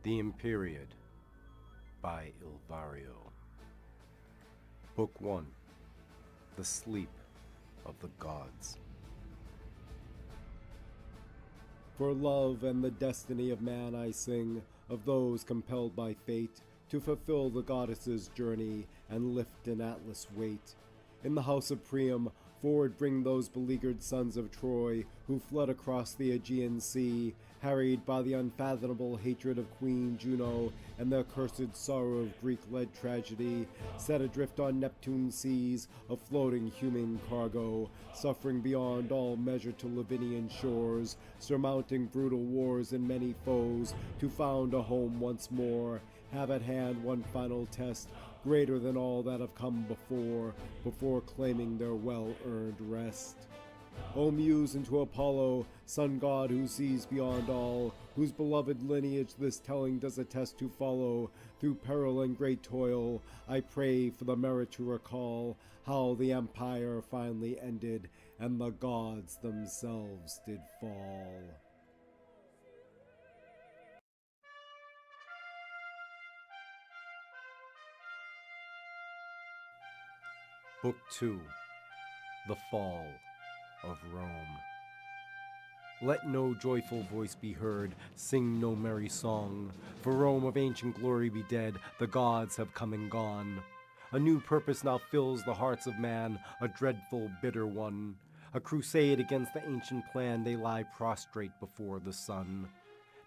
The Empireid by Ilvario. Book 1. The Sleep of the Gods. For love and the destiny of man I sing, of those compelled by fate to fulfill the goddess's journey and lift an Atlas weight. In the house of Priam, forward bring those beleaguered sons of Troy, who fled across the Aegean Sea, harried by the unfathomable hatred of Queen Juno and the accursed sorrow of Greek-led tragedy, set adrift on Neptune's seas, a floating human cargo, suffering beyond all measure to Lavinian shores, surmounting brutal wars and many foes, to found a home once more, have at hand one final test, greater than all that have come before claiming their well-earned rest. O muse unto Apollo, sun god who sees beyond all, whose beloved lineage this telling does attest to follow, through peril and great toil, I pray for the merit to recall how the empire finally ended, and the gods themselves did fall. Book 2. The Fall of Rome. Let no joyful voice be heard, sing no merry song, for Rome of ancient glory be dead, the gods have come and gone. A new purpose now fills the hearts of man, a dreadful, bitter one. A crusade against the ancient plan, they lie prostrate before the sun.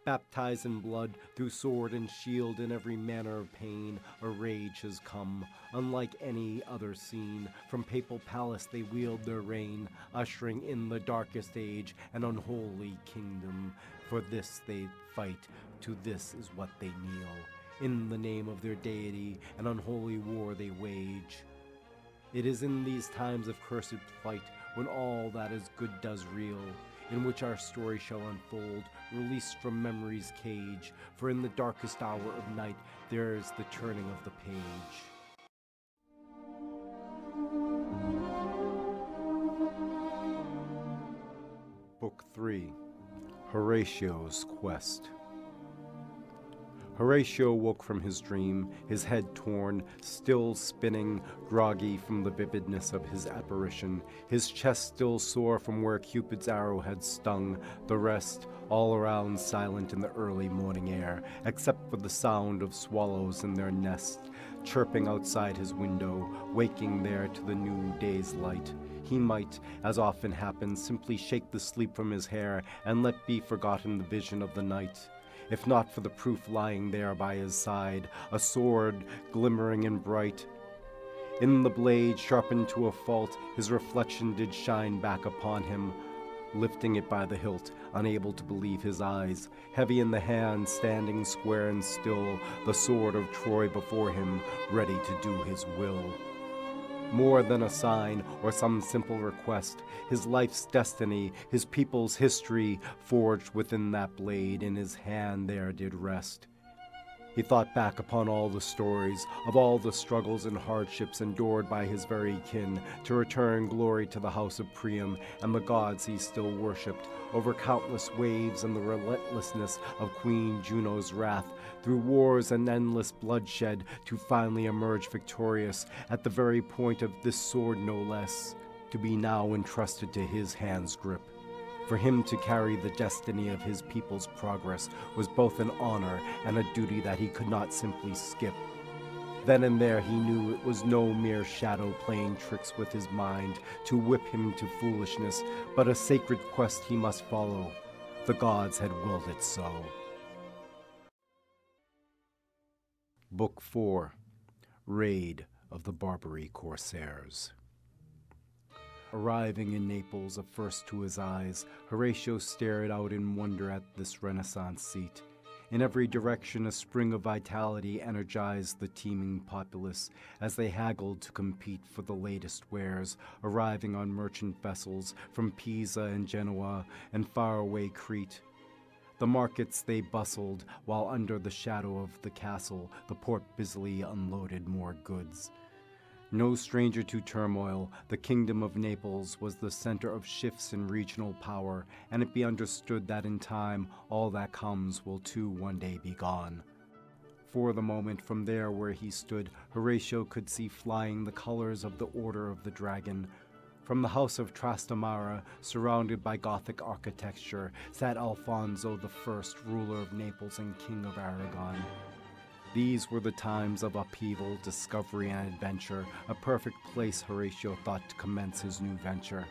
Baptized in blood, through sword and shield, in every manner of pain, a rage has come, unlike any other seen. From papal palace they wield their reign, ushering in the darkest age, an unholy kingdom. For this they fight, to this is what they kneel. In the name of their deity, an unholy war they wage. It is in these times of cursed plight, when all that is good does reel, in which our story shall unfold, released from memory's cage, for in the darkest hour of night there is the turning of the page. Book 3. Horatio's Quest. Horatio woke from his dream, his head torn, still spinning, groggy from the vividness of his apparition, his chest still sore from where Cupid's arrow had stung, the rest all around silent in the early morning air, except for the sound of swallows in their nest, chirping outside his window, waking there to the new day's light. He might, as often happens, simply shake the sleep from his hair and let be forgotten the vision of the night. If not for the proof lying there by his side, a sword glimmering and bright. In the blade, sharpened to a fault, his reflection did shine back upon him, lifting it by the hilt, unable to believe his eyes. Heavy in the hand, standing square and still, the sword of Troy before him, ready to do his will. More than a sign or some simple request, his life's destiny, his people's history, forged within that blade, in his hand there did rest. He thought back upon all the stories, of all the struggles and hardships endured by his very kin, to return glory to the house of Priam and the gods he still worshipped, over countless waves and the relentlessness of Queen Juno's wrath, through wars and endless bloodshed, to finally emerge victorious, at the very point of this sword no less, to be now entrusted to his hand's grip. For him to carry the destiny of his people's progress was both an honor and a duty that he could not simply skip. Then and there he knew it was no mere shadow playing tricks with his mind to whip him to foolishness, but a sacred quest he must follow. The gods had willed it so. Book 4. Raid of the Barbary Corsairs. Arriving in Naples, a first to his eyes, Horatio stared out in wonder at this Renaissance seat. In every direction a spring of vitality energized the teeming populace as they haggled to compete for the latest wares, arriving on merchant vessels from Pisa and Genoa and faraway Crete. The markets they bustled, while under the shadow of the castle the port busily unloaded more goods. No stranger to turmoil, the kingdom of Naples was the center of shifts in regional power, and it be understood that in time all that comes will too one day be gone. For the moment, from there where he stood, Horatio could see flying the colors of the Order of the Dragon. From the house of Trastamara, surrounded by Gothic architecture, sat Alfonso I, ruler of Naples and King of Aragon. These were the times of upheaval, discovery, and adventure, a perfect place, Horatio thought, to commence his new venture.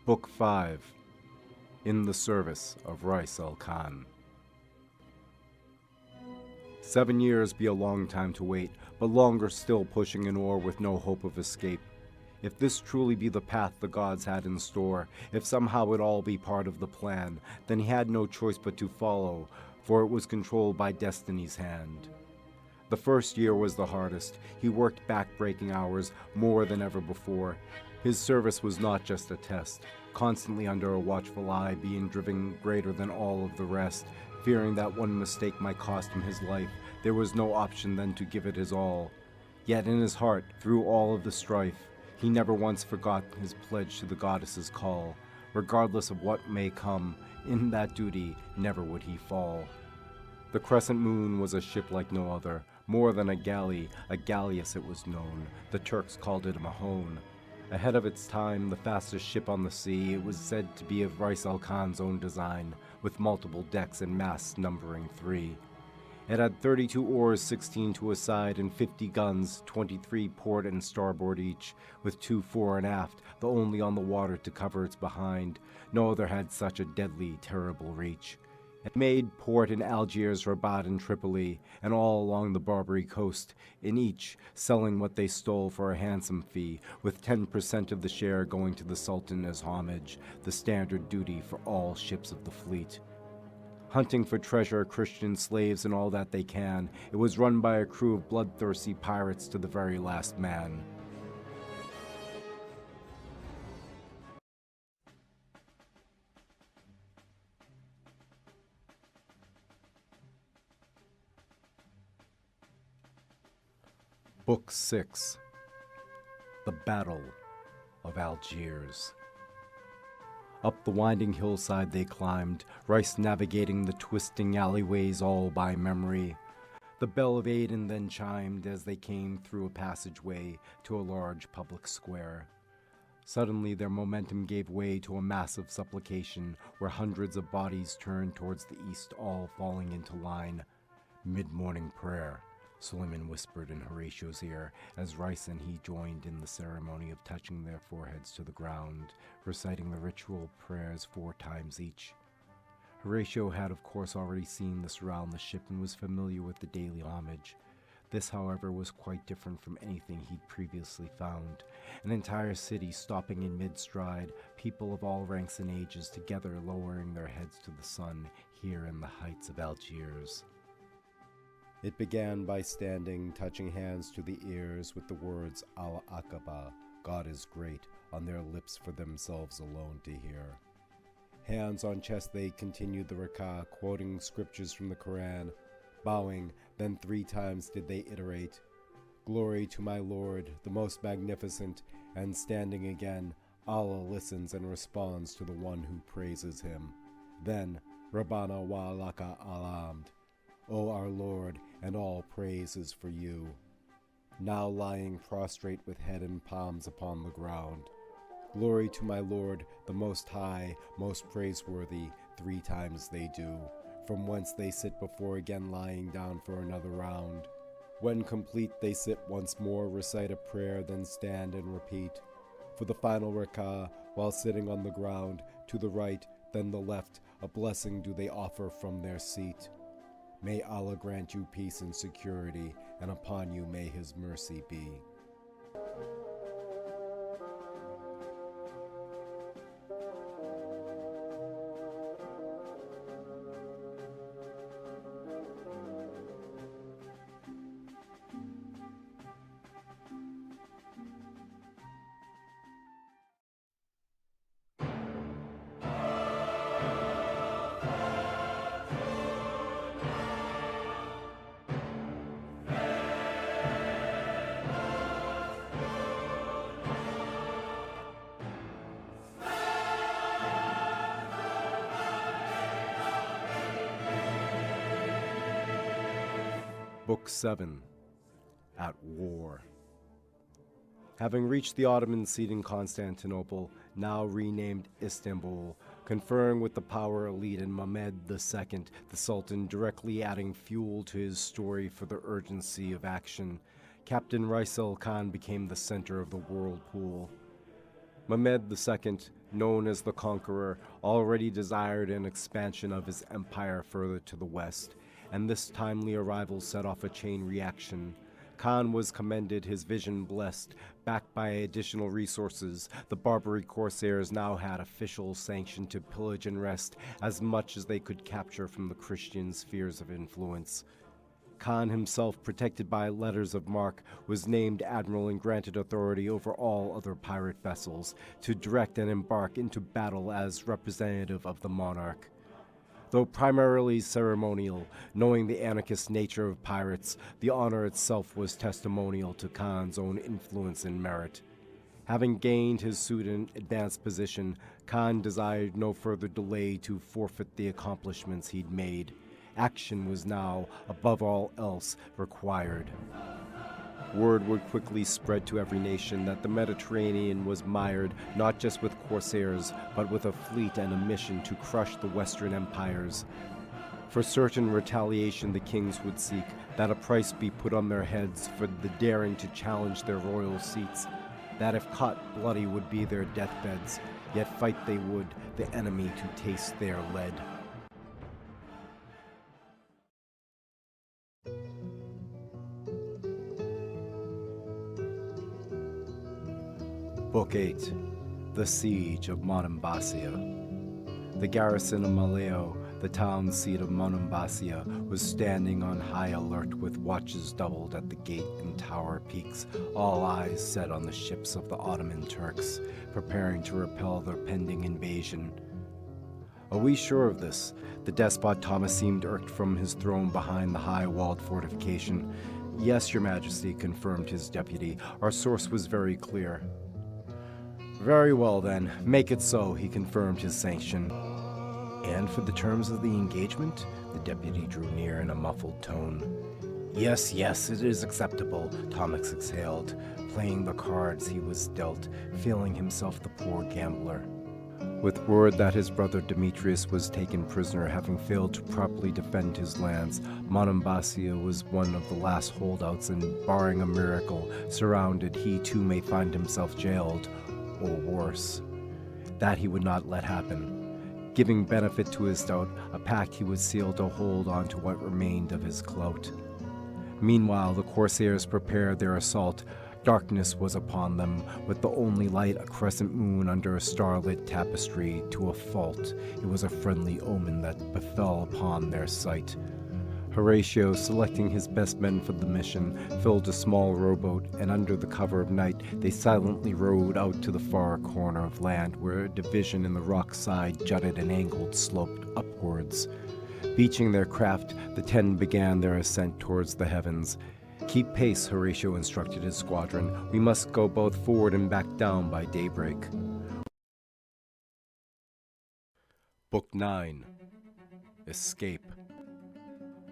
Book 5. In the Service of Alkhan. 7 years be a long time to wait, but longer still pushing an oar with no hope of escape. If this truly be the path the gods had in store, if somehow it all be part of the plan, then he had no choice but to follow, for it was controlled by destiny's hand. The first year was the hardest. He worked back-breaking hours more than ever before. His service was not just a test, constantly under a watchful eye, being driven greater than all of the rest. Fearing that one mistake might cost him his life, there was no option than to give it his all. Yet in his heart, through all of the strife, he never once forgot his pledge to the goddess's call. Regardless of what may come, in that duty never would he fall. The crescent moon was a ship like no other, more than a galley, a galleass it was known. The Turks called it a mahon. Ahead of its time, the fastest ship on the sea, it was said to be of Alkhan's own design, with multiple decks and masts numbering 3. It had 32 oars, 16 to a side, and 50 guns, 23 port and starboard each, with 2 fore and aft, the only on the water to cover its behind. No other had such a deadly, terrible reach. It made port in Algiers, Rabat, and Tripoli, and all along the Barbary coast, in each selling what they stole for a handsome fee, with 10% of the share going to the Sultan as homage, the standard duty for all ships of the fleet. Hunting for treasure, Christian slaves, and all that they can, it was run by a crew of bloodthirsty pirates to the very last man. Book 6. The Battle of Algiers. Up the winding hillside they climbed, Rice navigating the twisting alleyways all by memory. The bell of Aden then chimed as they came through a passageway to a large public square. Suddenly their momentum gave way to a massive supplication where hundreds of bodies turned towards the east, all falling into line. Mid-morning prayer, Suleiman whispered in Horatio's ear as Rice and he joined in the ceremony of touching their foreheads to the ground, reciting the ritual prayers 4 times each. Horatio had of course already seen this around the ship and was familiar with the daily homage. This, however, was quite different from anything he'd previously found. An entire city stopping in mid-stride, people of all ranks and ages together lowering their heads to the sun here in the heights of Algiers. It began by standing, touching hands to the ears with the words Al-Aqaba, God is great, on their lips for themselves alone to hear. Hands on chest they continued the rak'ah, quoting scriptures from the Quran. Bowing, then 3 times did they iterate, Glory to my Lord, the most magnificent, and standing again, Allah listens and responds to the one who praises him. Then, Rabbana wa laka alamd, O our Lord, and all praise is for you. Now lying prostrate with head and palms upon the ground. Glory to my Lord, the Most High, most praiseworthy, 3 times they do, from whence they sit before again lying down for another round. When complete they sit once more, recite a prayer, then stand and repeat. For the final rak'ah, while sitting on the ground, to the right, then the left, a blessing do they offer from their seat. May Allah grant you peace and security, and upon you may His mercy be. Book 7. At War. Having reached the Ottoman seat in Constantinople, now renamed Istanbul, conferring with the power elite and Mehmed II, the Sultan, directly adding fuel to his story for the urgency of action, Captain Service of Alkhan became the center of the whirlpool. Mehmed II, known as the Conqueror, already desired an expansion of his empire further to the west, and this timely arrival set off a chain reaction. Khan was commended, his vision blessed. Backed by additional resources, the Barbary corsairs now had official sanction to pillage and wrest as much as they could capture from the Christian spheres of influence. Khan himself, protected by letters of marque, was named admiral and granted authority over all other pirate vessels to direct and embark into battle as representative of the monarch. Though primarily ceremonial, knowing the anarchist nature of pirates, the honor itself was testimonial to Khan's own influence and merit. Having gained his suit and advanced position, Khan desired no further delay to forfeit the accomplishments he'd made. Action was now, above all else, required. Word would quickly spread to every nation that the Mediterranean was mired not just with corsairs, but with a fleet and a mission to crush the Western empires. For certain retaliation the kings would seek, that a price be put on their heads for the daring to challenge their royal seats, that if caught bloody would be their deathbeds, yet fight they would, the enemy to taste their lead. Book 8. The Siege of Basia. The garrison of Maleo, the town seat of Basia, was standing on high alert with watches doubled at the gate and tower peaks, all eyes set on the ships of the Ottoman Turks, preparing to repel their pending invasion. Are we sure of this? The despot Thomas seemed irked from his throne behind the high-walled fortification. Yes, Your Majesty, confirmed his deputy. Our source was very clear. Very well, then. Make it so, he confirmed his sanction. And for the terms of the engagement? The deputy drew near in a muffled tone. Yes, it is acceptable, Thomas exhaled, playing the cards he was dealt, feeling himself the poor gambler. With word that his brother Demetrius was taken prisoner, having failed to properly defend his lands, Basia was one of the last holdouts, and barring a miracle, surrounded, he too may find himself jailed. Or worse. That he would not let happen. Giving benefit to his doubt, a pact he would seal to hold on to what remained of his clout. Meanwhile, the corsairs prepared their assault. Darkness was upon them, with the only light a crescent moon under a starlit tapestry. To a fault, it was a friendly omen that befell upon their sight. Horatio, selecting his best men for the mission, filled a small rowboat, and under the cover of night, they silently rowed out to the far corner of land, where a division in the rock side jutted and angled sloped upwards. Beaching their craft, the 10 began their ascent towards the heavens. Keep pace, Horatio instructed his squadron. We must go both forward and back down by daybreak. Book 9. Escape.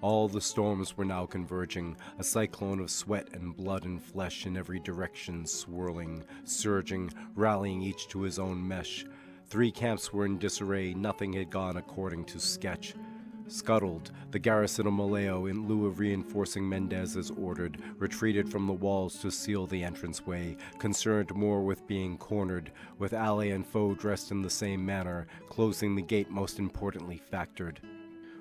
All the storms were now converging, a cyclone of sweat and blood and flesh in every direction, swirling, surging, rallying each to his own mesh. 3 camps were in disarray, nothing had gone according to sketch. Scuttled, the garrison of Maleo, in lieu of reinforcing Mendez as ordered, retreated from the walls to seal the entranceway, concerned more with being cornered, with ally and foe dressed in the same manner, closing the gate most importantly factored.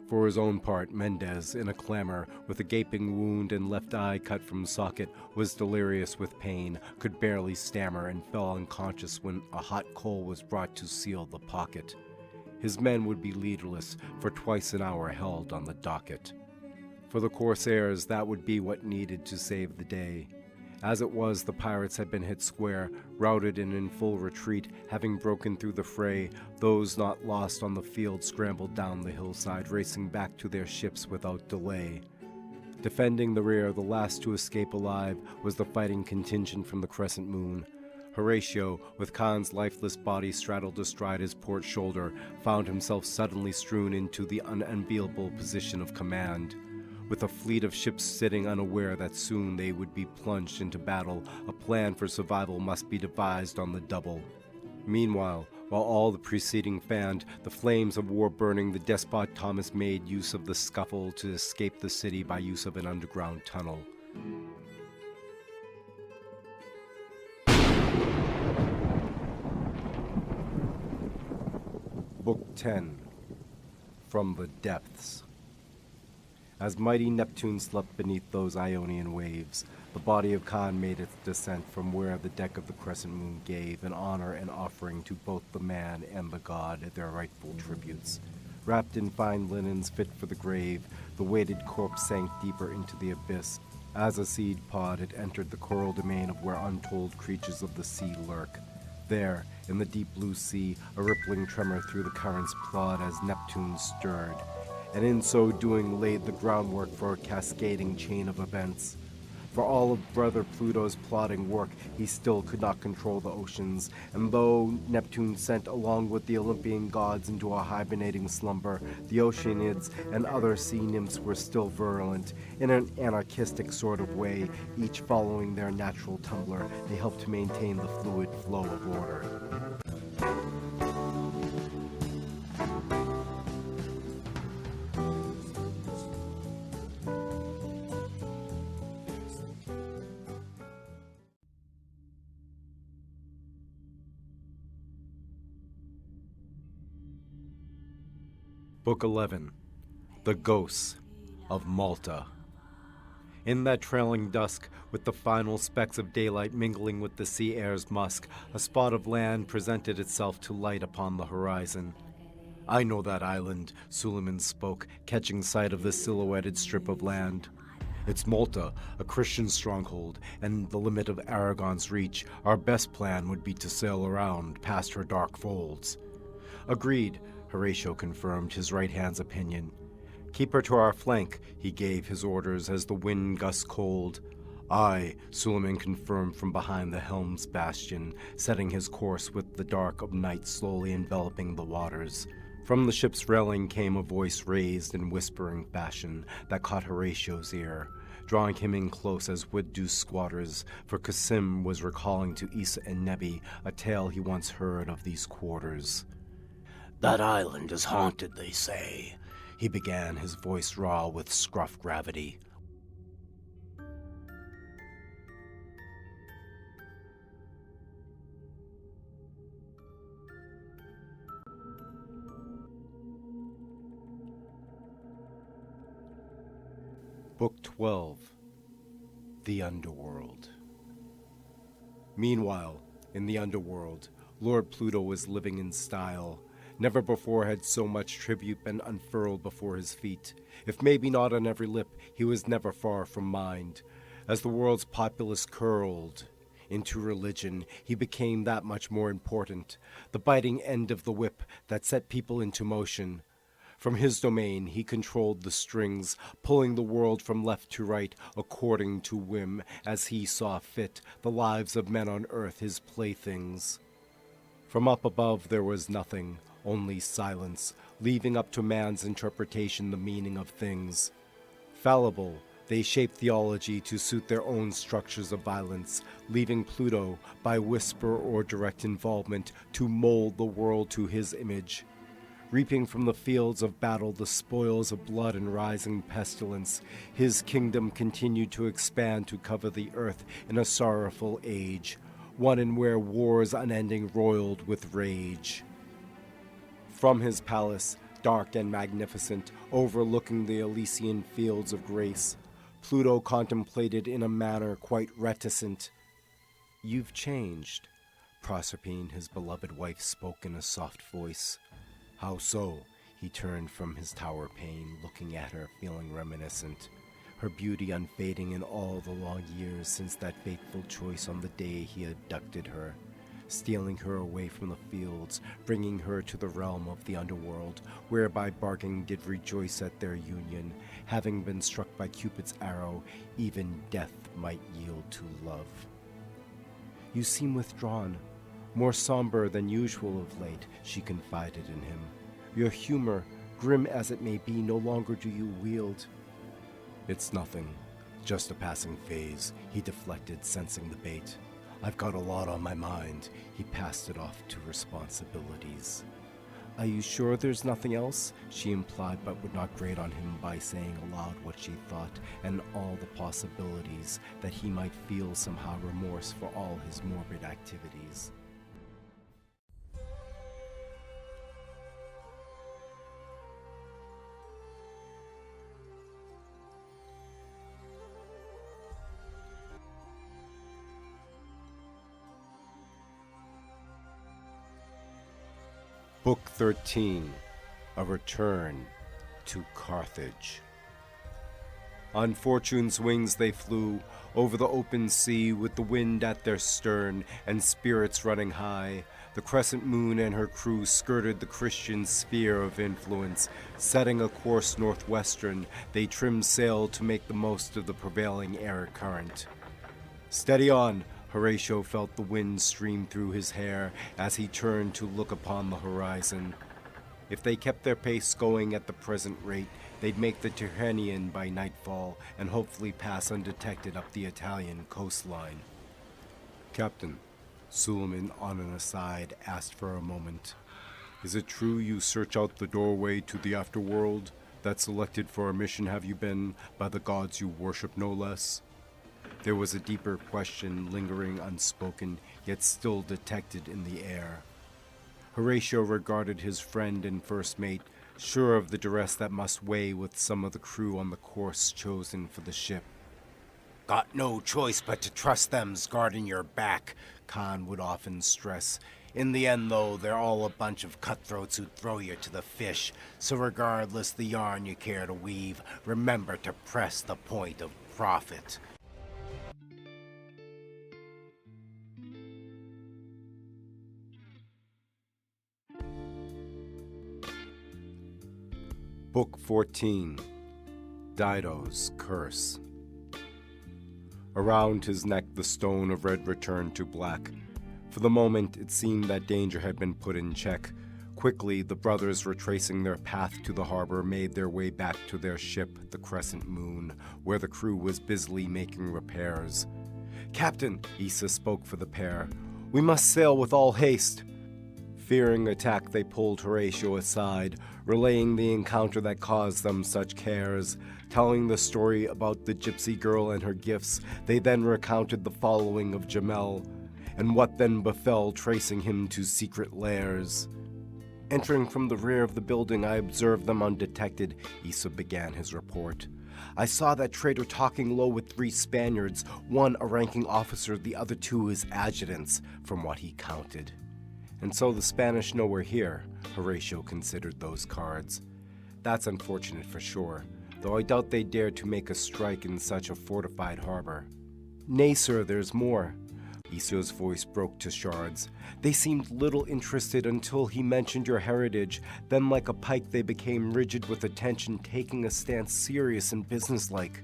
For his own part, Mendez, in a clamor, with a gaping wound and left eye cut from socket, was delirious with pain, could barely stammer, and fell unconscious when a hot coal was brought to seal the pocket. His men would be leaderless, for twice an hour held on the docket. For the corsairs, that would be what needed to save the day. As it was, the pirates had been hit square, routed and in full retreat, having broken through the fray. Those not lost on the field scrambled down the hillside, racing back to their ships without delay. Defending the rear, the last to escape alive, was the fighting contingent from the Crescent Moon. Horatio, with Khan's lifeless body straddled astride his port shoulder, found himself suddenly strewn into the unenviable position of command. with a fleet of ships sitting unaware that soon they would be plunged into battle, a plan for survival must be devised on the double. Meanwhile, while all the preceding fanned, the flames of war burning, the despot Thomas made use of the scuffle to escape the city by use of an underground tunnel. Book 10. From the Depths. As mighty Neptune slept beneath those Ionian waves, the body of Khan made its descent from where the deck of the crescent moon gave an honor and offering to both the man and the god their rightful tributes. Wrapped in fine linens fit for the grave, the weighted corpse sank deeper into the abyss. As a seed pod, it entered the coral domain of where untold creatures of the sea lurk. There, in the deep blue sea, a rippling tremor through the currents plowed as Neptune stirred, and in so doing laid the groundwork for a cascading chain of events. For all of Brother Pluto's plotting work, he still could not control the oceans, and though Neptune sent along with the Olympian gods into a hibernating slumber, the Oceanids and other sea nymphs were still virulent. In an anarchistic sort of way, each following their natural tumbler, they helped to maintain the fluid flow of order. Book 11. The Ghosts of Malta. In that trailing dusk, with the final specks of daylight mingling with the sea air's musk, a spot of land presented itself to light upon the horizon. "I know that island," Suleiman spoke, catching sight of the silhouetted strip of land. "It's Malta, a Christian stronghold, and the limit of Aragon's reach. Our best plan would be to sail around, past her dark folds." "Agreed," Horatio confirmed his right hand's opinion. "Keep her to our flank," he gave his orders as the wind gust cold. "Aye," Suleiman confirmed from behind the helm's bastion, setting his course with the dark of night slowly enveloping the waters. From the ship's railing came a voice raised in whispering fashion that caught Horatio's ear, drawing him in close as would do squatters, for Qasim was recalling to Isa and Nebi a tale he once heard of these quarters. "That island is haunted, they say," he began, his voice raw with scruff gravity. Book 12. The Underworld. Meanwhile, in the Underworld, Lord Pluto was living in style. Never before had so much tribute been unfurled before his feet. If maybe not on every lip, he was never far from mind. As the world's populace curled into religion, he became that much more important, the biting end of the whip that set people into motion. From his domain, he controlled the strings, pulling the world from left to right according to whim, as he saw fit, the lives of men on earth his playthings. From up above there was nothing, only silence, leaving up to man's interpretation the meaning of things. Fallible, they shaped theology to suit their own structures of violence, leaving Pluto, by whisper or direct involvement, to mold the world to his image. Reaping from the fields of battle the spoils of blood and rising pestilence, his kingdom continued to expand to cover the earth in a sorrowful age, one in where wars unending roiled with rage. From his palace, dark and magnificent, overlooking the Elysian fields of grace, Pluto contemplated in a manner quite reticent. "You've changed," Proserpine, his beloved wife, spoke in a soft voice. "How so?" He turned from his tower pane, looking at her, feeling reminiscent. Her beauty unfading in all the long years since that fateful choice on the day he abducted her, stealing her away from the fields, bringing her to the realm of the underworld, whereby bargain did rejoice at their union. Having been struck by Cupid's arrow, even death might yield to love. "You seem withdrawn, more somber than usual of late," she confided in him. "Your humor, grim as it may be, no longer do you wield." It's nothing. Just a passing phase, he deflected, sensing the bait. I've got a lot on my mind. He passed it off to responsibilities. Are you sure there's nothing else? She implied, but would not grate on him by saying aloud what she thought, and all the possibilities that he might feel somehow remorse for all his morbid activities. Book 13, A Return to Carthage. On fortune's wings they flew, over the open sea with the wind at their stern and spirits running high. The crescent moon and her crew skirted the Christian sphere of influence. Setting a course northwestern, they trimmed sail to make the most of the prevailing air current. Steady on! Horatio felt the wind stream through his hair as he turned to look upon the horizon. If they kept their pace going at the present rate, they'd make the Tyrrhenian by nightfall and hopefully pass undetected up the Italian coastline. Captain, Suleiman, on an aside, asked for a moment. Is it true you search out the doorway to the afterworld? That selected for a mission have you been, by the gods you worship no less? There was a deeper question lingering unspoken, yet still detected in the air. Horatio regarded his friend and first mate, sure of the duress that must weigh with some of the crew on the course chosen for the ship. Got no choice but to trust them's guarding your back, Khan would often stress. In the end, though, they're all a bunch of cutthroats who throw you to the fish, so regardless the yarn you care to weave, remember to press the point of profit. Book 14, Didos' Curse. Around his neck the stone of red returned to black. For the moment it seemed that danger had been put in check. Quickly the brothers, retracing their path to the harbor, made their way back to their ship, the Crescent Moon, where the crew was busily making repairs. Captain, Issa spoke for the pair, we must sail with all haste. Fearing attack, they pulled Horatio aside, relaying the encounter that caused them such cares. Telling the story about the gypsy girl and her gifts, they then recounted the following of Jamel, and what then befell, tracing him to secret lairs. Entering from the rear of the building, I observed them undetected, Issa began his report. I saw that traitor talking low with 3 Spaniards, one a ranking officer, the other 2 his adjutants, from what he counted. And so the Spanish know we're here, Horatio considered those cards. That's unfortunate for sure, though I doubt they dare to make a strike in such a fortified harbor. Nay, sir, there's more. Issa's voice broke to shards. They seemed little interested until he mentioned your heritage. Then like a pike they became rigid with attention, taking a stance serious and businesslike.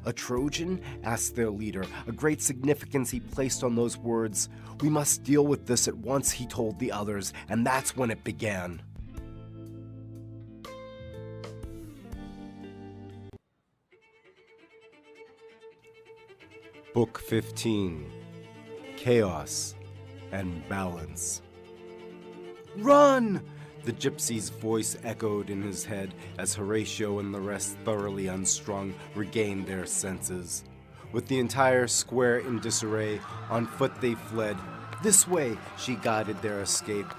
A Trojan? Asked their leader, a great significance he placed on those words. We must deal with this at once, he told the others, and that's when it began. Book 15, Chaos and Balance. Run! The gypsy's voice echoed in his head as Horatio and the rest, thoroughly unstrung, regained their senses. With the entire square in disarray, on foot they fled. This way, she guided their escape.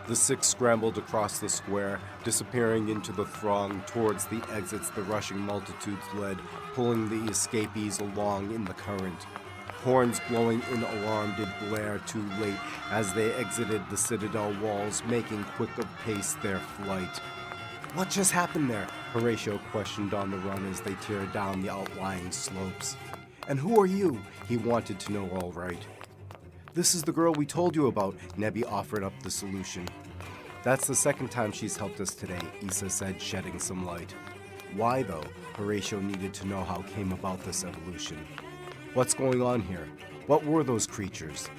The 6 scrambled across the square, disappearing into the throng. Towards the exits the rushing multitudes led, pulling the escapees along in the current. Horns blowing in alarm did blare too late as they exited the citadel walls, making quick of pace their flight. What just happened there? Horatio questioned on the run as they teared down the outlying slopes. And who are you? He wanted to know all right. This is the girl we told you about, Nebi offered up the solution. That's the second time she's helped us today, Issa said, shedding some light. Why, though? Horatio needed to know how came about this evolution. What's going on here? What were those creatures?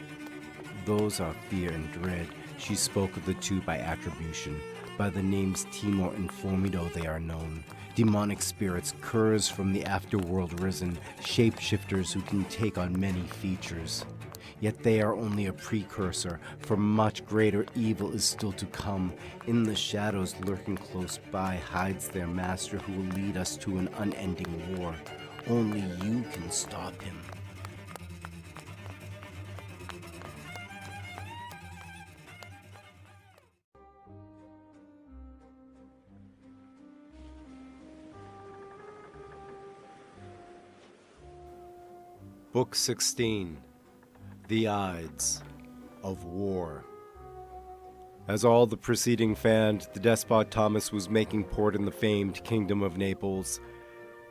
Those are fear and dread. She spoke of the 2 by attribution. by the names Timor and Formido they are known. Demonic spirits, curs from the afterworld risen, shapeshifters who can take on many features. Yet they are only a precursor, for much greater evil is still to come. In the shadows lurking close by hides their master who will lead us to an unending war. Only you can stop him. Book 16. The Ides of War. As all the preceding fanned, the despot Thomas was making port in the famed Kingdom of Naples.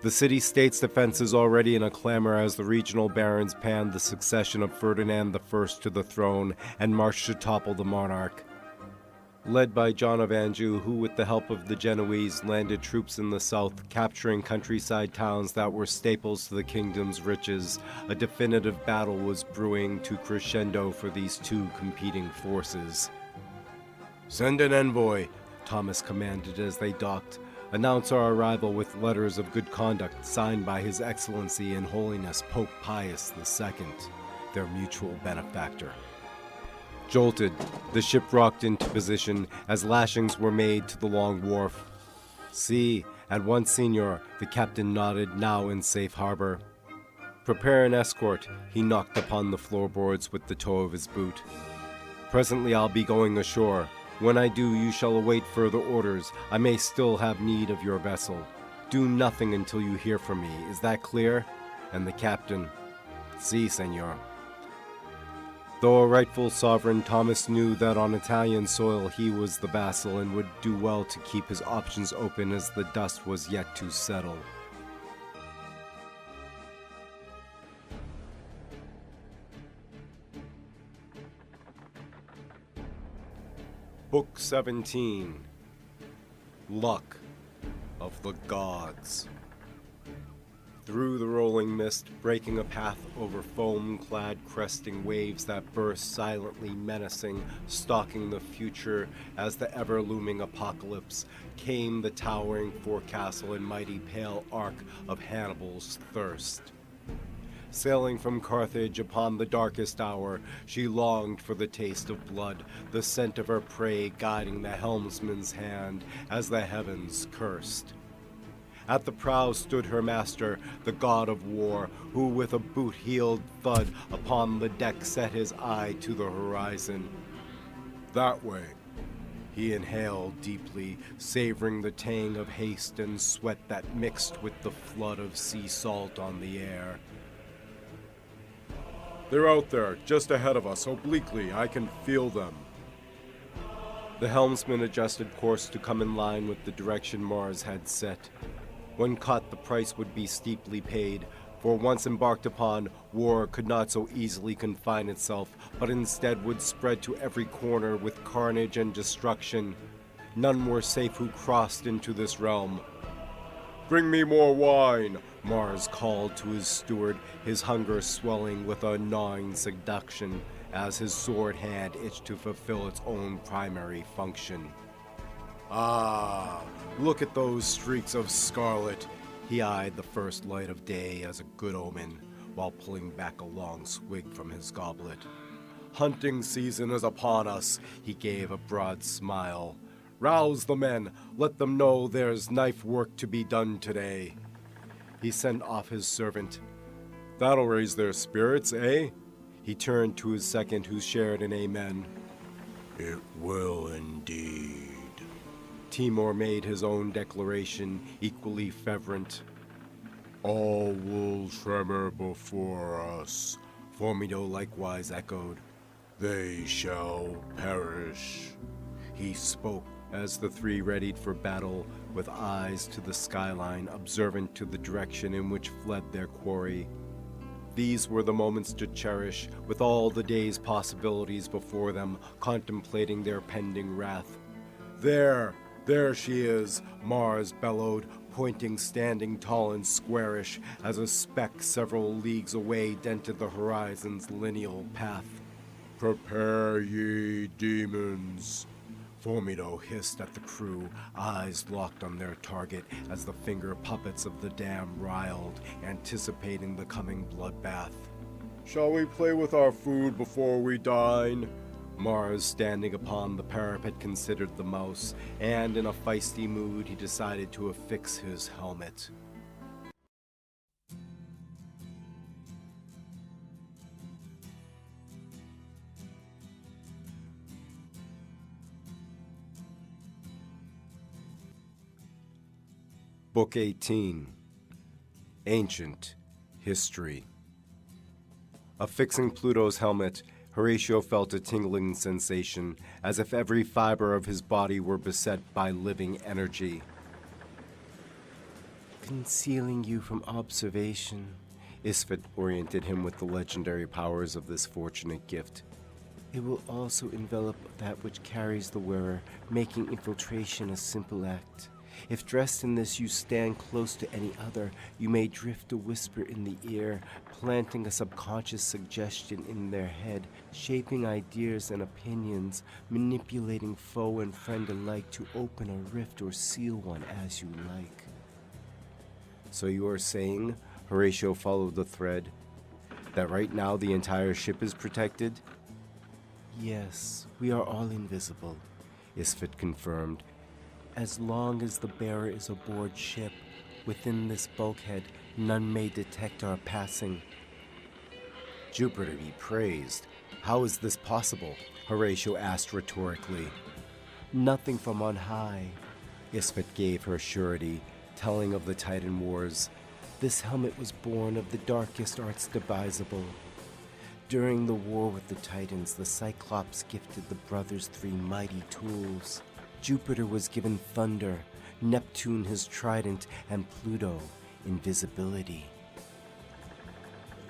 The city-state's defenses already in a clamor as the regional barons panned the succession of Ferdinand I to the throne and marched to topple the monarch. Led by John of Anjou, who with the help of the Genoese landed troops in the south, capturing countryside towns that were staples to the kingdom's riches, a definitive battle was brewing to crescendo for these two competing forces. "Send an envoy," Thomas commanded as they docked. "Announce our arrival with letters of good conduct signed by His Excellency and Holiness Pope Pius II, their mutual benefactor." Jolted, the ship rocked into position as lashings were made to the long wharf. "See, at once, senor," the captain nodded, now in safe harbor. "Prepare an escort," he knocked upon the floorboards with the toe of his boot. "Presently I'll be going ashore. When I do, you shall await further orders. I may still have need of your vessel. Do nothing until you hear from me. Is that clear?" And the captain, "Si, senor." Though a rightful sovereign, Thomas knew that on Italian soil he was the vassal and would do well to keep his options open as the dust was yet to settle. Book 17. Luck of the Gods. Through the rolling mist, breaking a path over foam-clad cresting waves that burst silently menacing, stalking the future as the ever-looming apocalypse, came the towering forecastle and mighty pale arc of Hannibal's thirst. Sailing from Carthage upon the darkest hour, she longed for the taste of blood, the scent of her prey guiding the helmsman's hand as the heavens cursed. At the prow stood her master, the god of war, who with a boot-heeled thud upon the deck set his eye to the horizon. "That way." He inhaled deeply, savoring the tang of haste and sweat that mixed with the flood of sea salt on the air. "They're out there, just ahead of us, obliquely. I can feel them." The helmsman adjusted course to come in line with the direction Mars had set. When caught, the price would be steeply paid, for once embarked upon, war could not so easily confine itself, but instead would spread to every corner with carnage and destruction. None were safe who crossed into this realm. "Bring me more wine," Mars called to his steward, his hunger swelling with a gnawing seduction, as his sword hand itched to fulfill its own primary function. "Ah, look at those streaks of scarlet." He eyed the first light of day as a good omen, while pulling back a long swig from his goblet. "Hunting season is upon us," he gave a broad smile. "Rouse the men, let them know there's knife work to be done today." He sent off his servant. "That'll raise their spirits, eh?" He turned to his second, who shared an amen. "It will indeed." Timor made his own declaration, equally fervent. "All will tremor before us," Formido likewise echoed. "They shall perish." He spoke as the three readied for battle, with eyes to the skyline, observant to the direction in which fled their quarry. These were the moments to cherish, with all the day's possibilities before them, contemplating their pending wrath. There she is," Mars bellowed, pointing standing tall and squarish as a speck several leagues away dented the horizon's lineal path. "Prepare ye, demons. Formido hissed at the crew, eyes locked on their target as the finger puppets of the dam riled, anticipating the coming bloodbath. "Shall we play with our food before we dine?" Mars, standing upon the parapet, considered the mouse, and in a feisty mood he decided to affix his helmet. Book 18. Ancient History. Affixing Pluto's helmet, Horatio felt a tingling sensation, as if every fiber of his body were beset by living energy. Concealing you from observation, Isfet oriented him with the legendary powers of this fortunate gift. It will also envelop that which carries the wearer, making infiltration a simple act. If dressed in this you stand close to any other, you may drift a whisper in the ear, planting a subconscious suggestion in their head, shaping ideas and opinions, manipulating foe and friend alike to open a rift or seal one as you like. So you are saying, Horatio followed the thread, that right now the entire ship is protected? Yes, we are all invisible, Isfet confirmed. As long as the bearer is aboard ship, within this bulkhead, none may detect our passing. Jupiter be praised. How is this possible? Horatio asked rhetorically. Nothing from on high, Isfet gave her surety, telling of the Titan Wars. This helmet was born of the darkest arts devisable. During the war with the Titans, the Cyclops gifted the brothers 3 mighty tools. Jupiter was given thunder, Neptune his trident, and Pluto invisibility.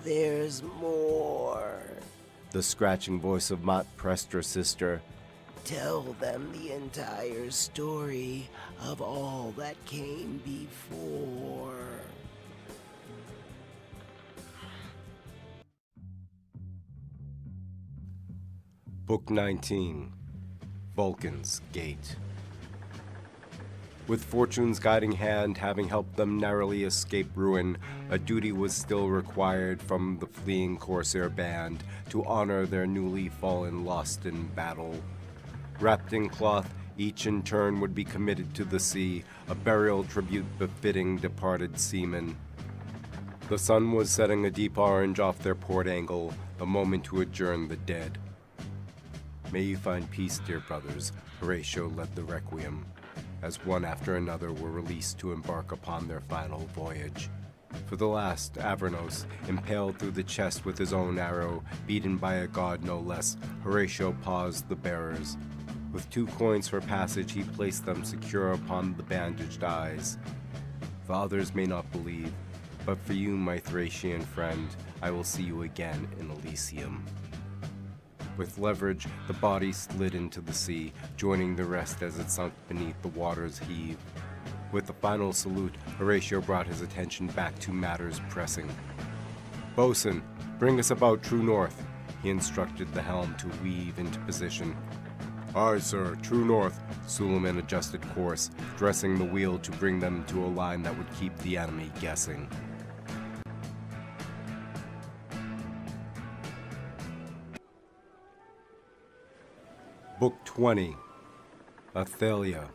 There's more, the scratching voice of Mott pressed her sister. Tell them the entire story of all that came before. Book 19. Burgans Gate. With Fortune's guiding hand having helped them narrowly escape ruin, a duty was still required from the fleeing Corsair band to honor their newly fallen lost in battle. Wrapped in cloth, each in turn would be committed to the sea, a burial tribute befitting departed seamen. The sun was setting a deep orange off their port angle, the moment to adjourn the dead. May you find peace, dear brothers, Horatio led the requiem, as one after another were released to embark upon their final voyage. For the last, Avernos, impaled through the chest with his own arrow, beaten by a god no less, Horatio paused the bearers. With 2 coins for passage, he placed them secure upon the bandaged eyes. The others may not believe, but for you, my Thracian friend, I will see you again in Elysium. With leverage, the body slid into the sea, joining the rest as it sunk beneath the water's heave. With the final salute, Horatio brought his attention back to matters pressing. "Bosun, bring us about true north," he instructed the helm to weave into position. "Aye, sir, true north," Suleiman adjusted course, dressing the wheel to bring them to a line that would keep the enemy guessing. Book 20. Athalia.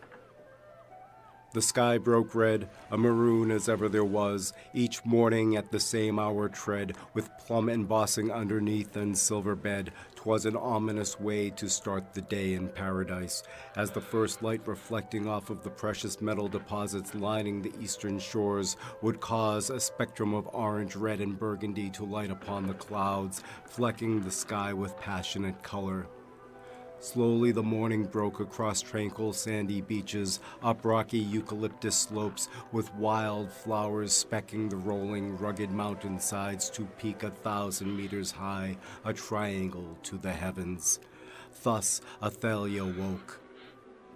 The sky broke red, a maroon as ever there was, each morning at the same hour tread, with plum embossing underneath and silver bed. 'Twas an ominous way to start the day in paradise, as the first light reflecting off of the precious metal deposits lining the eastern shores would cause a spectrum of orange, red, and burgundy to light upon the clouds, flecking the sky with passionate color. Slowly the morning broke across tranquil sandy beaches, up rocky eucalyptus slopes, with wild flowers specking the rolling, rugged mountainsides to peak 1,000 meters high, a triangle to the heavens. Thus Athalia woke.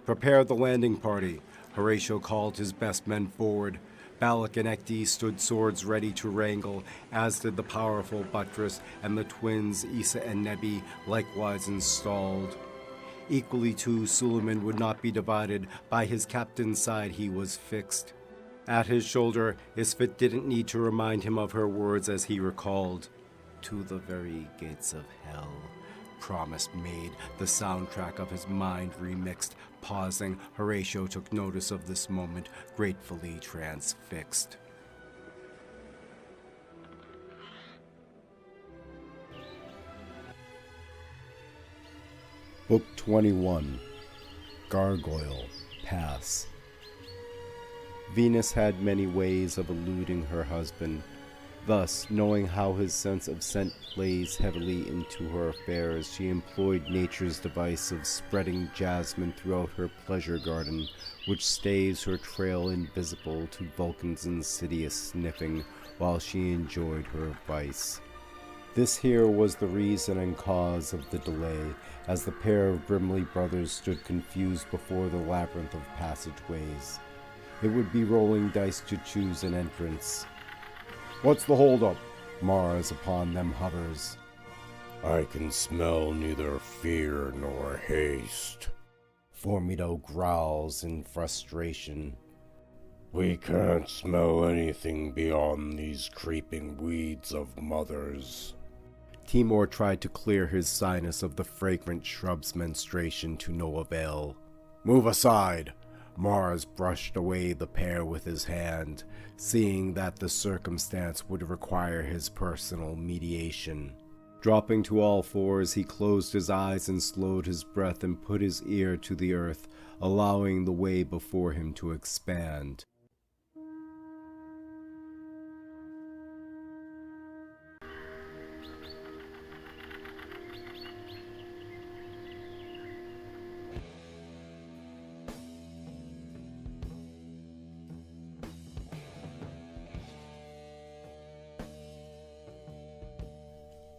"Prepare the landing party," Horatio called his best men forward. Balak and Ecte stood swords ready to wrangle, as did the powerful Buttress, and the twins Issa and Nebi likewise installed. Equally too, Suleiman would not be divided. By his captain's side he was fixed. At his shoulder, Isfet didn't need to remind him of her words as he recalled. To the very gates of hell. Promise made, the soundtrack of his mind remixed. Pausing, Horatio took notice of this moment, gratefully transfixed. Book 21, Gargoyle Pathways. Venus had many ways of eluding her husband. Thus, knowing how his sense of scent plays heavily into her affairs, she employed nature's device of spreading jasmine throughout her pleasure garden, which stays her trail invisible to Vulcan's insidious sniffing while she enjoyed her vice. This here was the reason and cause of the delay, as the pair of Brimley brothers stood confused before the labyrinth of passageways. It would be rolling dice to choose an entrance. "What's the hold-up?" Mars upon them hovers. "I can smell neither fear nor haste," Formido growls in frustration. "We can't smell anything beyond these creeping weeds of mothers." Timur tried to clear his sinus of the fragrant shrub's menstruation to no avail. "Move aside!" Mars brushed away the pair with his hand, seeing that the circumstance would require his personal mediation. Dropping to all fours, he closed his eyes and slowed his breath and put his ear to the earth, allowing the way before him to expand.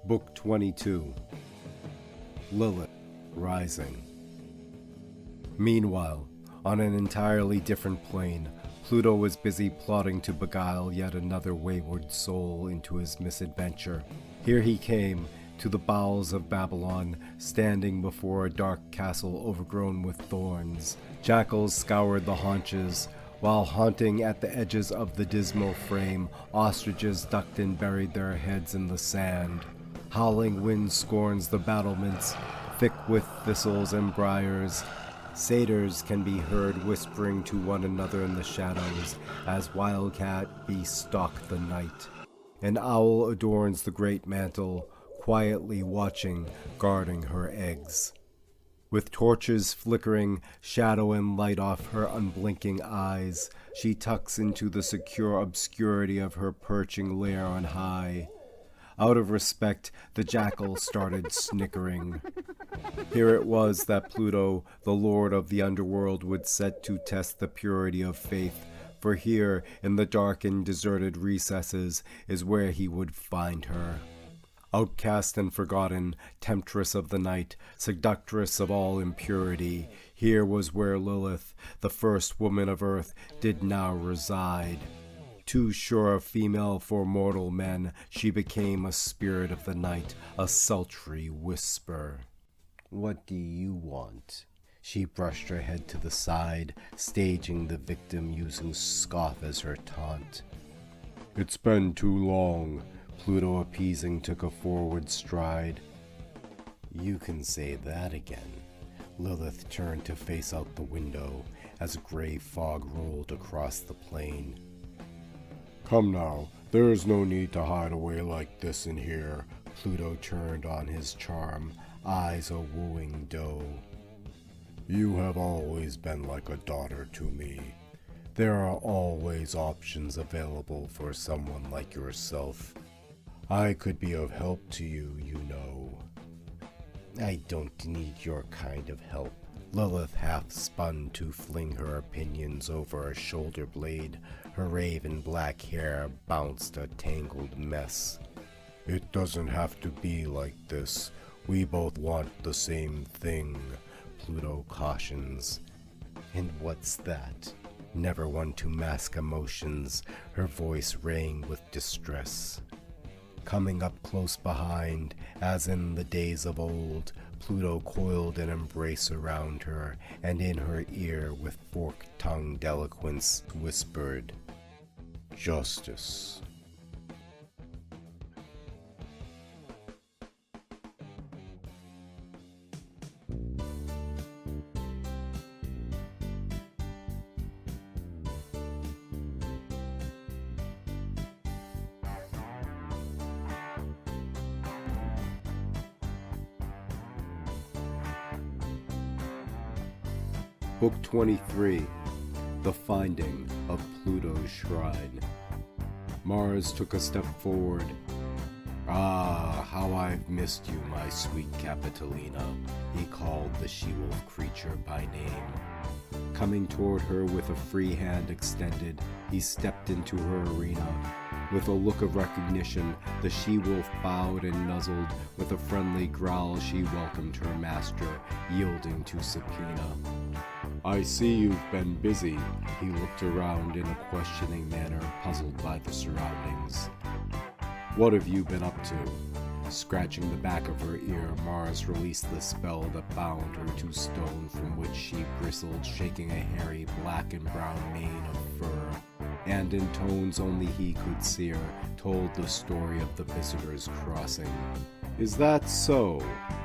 Book 22, Lilith Rising. Meanwhile, on an entirely different plane, Pluto was busy plotting to beguile yet another wayward soul into his misadventure. Here he came, to the bowels of Babylon, standing before a dark castle overgrown with thorns. Jackals scoured the haunches, while haunting at the edges of the dismal frame, ostriches ducked and buried their heads in the sand. Howling wind scorns the battlements, thick with thistles and briars. Satyrs can be heard whispering to one another in the shadows, as wildcat beasts stalk the night. An owl adorns the great mantle, quietly watching, guarding her eggs. With torches flickering, shadow and light off her unblinking eyes, she tucks into the secure obscurity of her perching lair on high. Out of respect, the jackal started snickering. Here it was that Pluto, the lord of the underworld, would set to test the purity of faith, for here, in the dark and deserted recesses, is where he would find her. Outcast and forgotten, temptress of the night, seductress of all impurity, here was where Lilith, the first woman of earth, did now reside. Too sure a female for mortal men, she became a spirit of the night, a sultry whisper. "What do you want?" She brushed her head to the side, staging the victim using scoff as her taunt. "It's been too long." Pluto, appeasing, took a forward stride. "You can say that again." Lilith turned to face out the window as gray fog rolled across the plain. "Come now, there is no need to hide away like this in here." Pluto turned on his charm, eyes a wooing doe. "You have always been like a daughter to me. There are always options available for someone like yourself. I could be of help to you, you know." "I don't need your kind of help." Lilith half spun to fling her opinions over a shoulder blade. Her raven black hair bounced a tangled mess. "It doesn't have to be like this. We both want the same thing," Pluto cautions. "And what's that?" Never one to mask emotions, her voice rang with distress. Coming up close behind, as in the days of old, Pluto coiled an embrace around her, and in her ear with forked-tongued eloquence whispered, "Justice." Book 23, The Finding of Pluto's Shrine. Mars took a step forward. "Ah, how I've missed you, my sweet Capitolina," he called the she-wolf creature by name. Coming toward her with a free hand extended, he stepped into her arena. With a look of recognition, the she-wolf bowed and nuzzled. With a friendly growl, she welcomed her master, yielding to subpoena. "I see you've been busy." He looked around in a questioning manner, puzzled by the surroundings. "What have you been up to?" Scratching the back of her ear, Mars released the spell that bound her to stone, from which she bristled, shaking a hairy black and brown mane of fur, and in tones only he could sear, told the story of the visitors crossing. "Is that so?"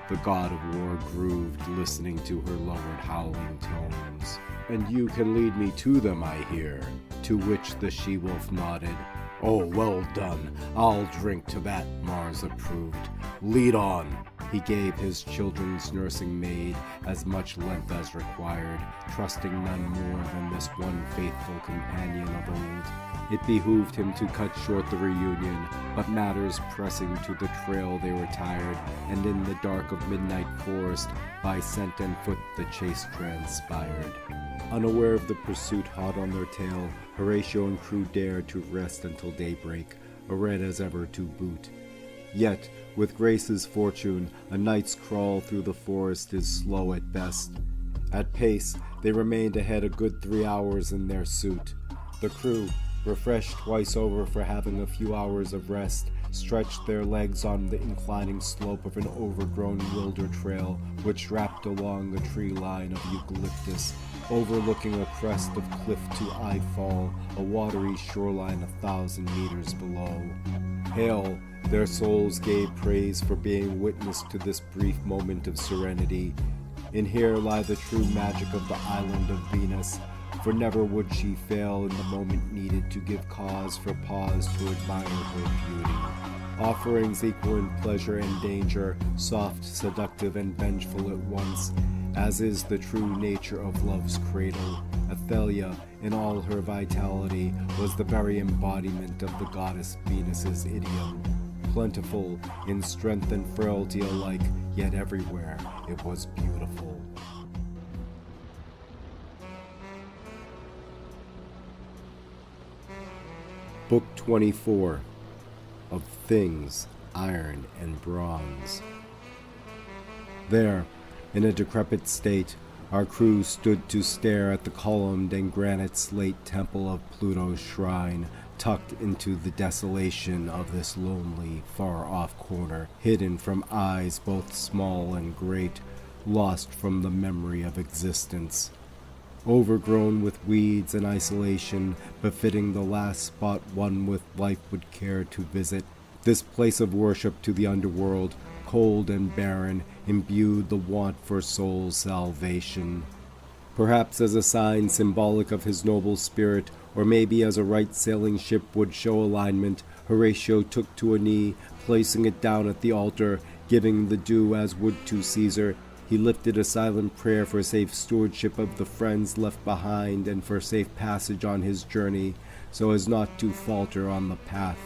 The god of war grooved, listening to her lowered howling tones. "And you can lead me to them, I hear." To which the she-wolf nodded. "Oh, well done. I'll drink to that," Mars approved. "Lead on." He gave his children's nursing maid as much length as required, trusting none more than this one faithful companion of old. It behooved him to cut short the reunion, but matters pressing to the trail they retired, and in the dark of midnight forest, by scent and foot the chase transpired. Unaware of the pursuit hot on their tail, Horatio and crew dared to rest until daybreak, arrayed as ever to boot. Yet, with Grace's fortune, a night's crawl through the forest is slow at best. At pace, they remained ahead a good 3 hours in their suit. The crew, refreshed twice over for having a few hours of rest, stretched their legs on the inclining slope of an overgrown wilder trail which wrapped along a tree line of eucalyptus, overlooking a crest of cliff to eyefall, a watery shoreline 1,000 meters below. Hail, their souls gave praise for being witness to this brief moment of serenity. In here lie the true magic of the island of Venus, for never would she fail in the moment needed to give cause for pause to admire her beauty. Offerings equal in pleasure and danger, soft, seductive, and vengeful at once, as is the true nature of love's cradle. Athelia, in all her vitality, was the very embodiment of the goddess Venus's idiom. Plentiful in strength and frailty alike, yet everywhere it was beautiful. Book 24, Of Things, Iron and Bronze. There, in a decrepit state, our crew stood to stare at the columned and granite slate temple of Pluto's shrine, tucked into the desolation of this lonely, far-off corner, hidden from eyes both small and great, lost from the memory of existence. Overgrown with weeds and isolation, befitting the last spot one with life would care to visit, this place of worship to the underworld, cold and barren, imbued the want for soul salvation. Perhaps as a sign symbolic of his noble spirit, or maybe as a right sailing ship would show alignment, Horatio took to a knee, placing it down at the altar, giving the due as would to Caesar. He lifted a silent prayer for safe stewardship of the friends left behind and for safe passage on his journey, so as not to falter on the path.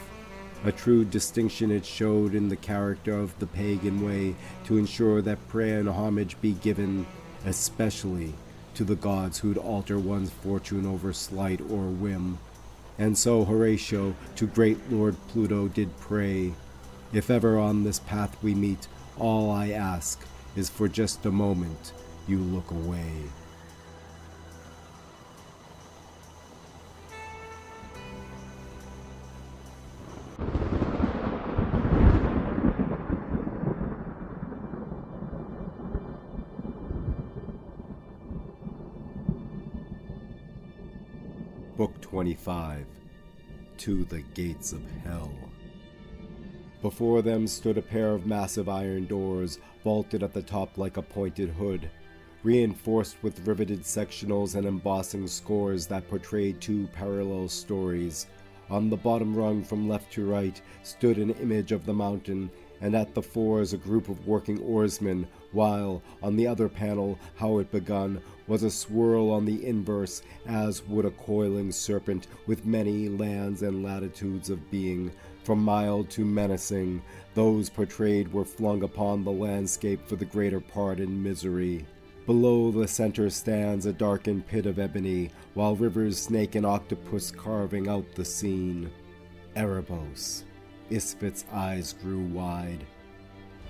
A true distinction it showed in the character of the pagan way, to ensure that prayer and homage be given, especially to the gods who'd alter one's fortune over slight or whim. And so Horatio to great Lord Pluto did pray, "If ever on this path we meet, all I ask is for just a moment you look away." 25. To the Gates of Hell. Before them stood a pair of massive iron doors, vaulted at the top like a pointed hood, reinforced with riveted sectionals and embossing scores that portrayed two parallel stories. On the bottom rung from left to right stood an image of the mountain, and at the fours a group of working oarsmen, while, on the other panel, how it begun, was a swirl on the inverse, as would a coiling serpent, with many lands and latitudes of being. From mild to menacing, those portrayed were flung upon the landscape for the greater part in misery. Below the center stands a darkened pit of ebony, while rivers snake and octopus carving out the scene. Erebos. Isfet's eyes grew wide.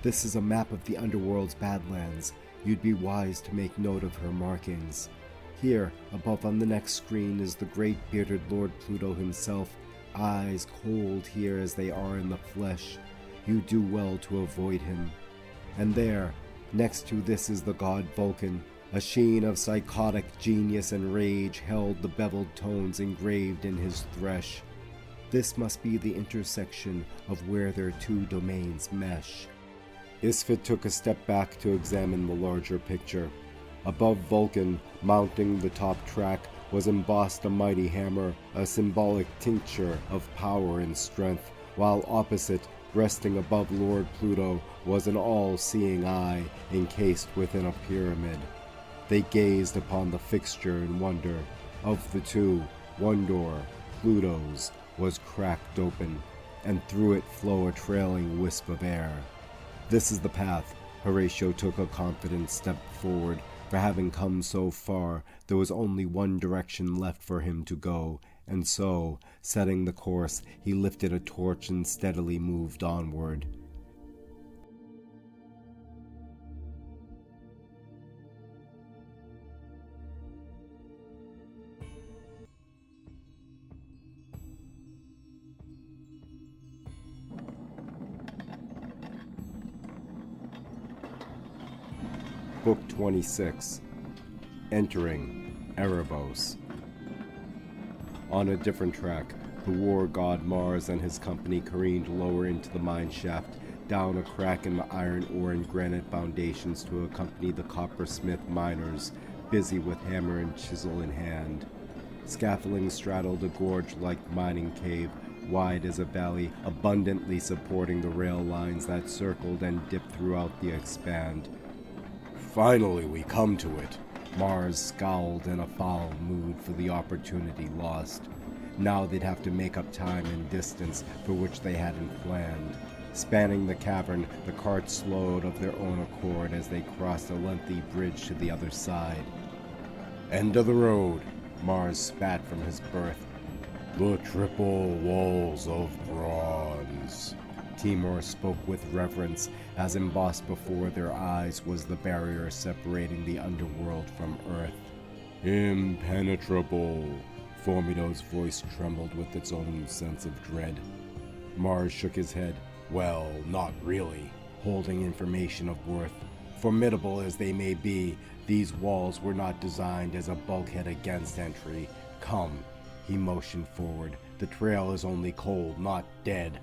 This is a map of the Underworld's Badlands. You'd be wise to make note of her markings. Here, above on the next screen, is the great bearded Lord Pluto himself, eyes cold here as they are in the flesh. You do well to avoid him. And there, next to this, is the god Vulcan. A sheen of psychotic genius and rage held the beveled tones engraved in his thresh. This must be the intersection of where their two domains mesh. Isfet took a step back to examine the larger picture. Above Vulcan, mounting the top track, was embossed a mighty hammer, a symbolic tincture of power and strength, while opposite, resting above Lord Pluto, was an all-seeing eye encased within a pyramid. They gazed upon the fixture in wonder. Of the two, one door, Pluto's, was cracked open, and through it flowed a trailing wisp of air. This is the path. Horatio took a confident step forward. For having come so far, there was only one direction left for him to go, and so, setting the course, he lifted a torch and steadily moved onward. Book 26. Entering Erebos. On a different track, the war god Mars and his company careened lower into the mine shaft, down a crack in the iron ore and granite foundations to accompany the coppersmith miners, busy with hammer and chisel in hand. Scaffolding straddled a gorge-like mining cave, wide as a valley, abundantly supporting the rail lines that circled and dipped throughout the expand. Finally, we come to it. Mars scowled in a foul mood for the opportunity lost. Now they'd have to make up time and distance for which they hadn't planned. Spanning the cavern, the carts slowed of their own accord as they crossed a lengthy bridge to the other side. End of the road. Mars spat from his berth. The triple walls of bronze. Timur spoke with reverence, as embossed before their eyes was the barrier separating the underworld from Earth. Impenetrable. Formido's voice trembled with its own sense of dread. Mars shook his head. Well, not really. Holding information of worth. Formidable as they may be, these walls were not designed as a bulkhead against entry. Come. He motioned forward. The trail is only cold, not dead.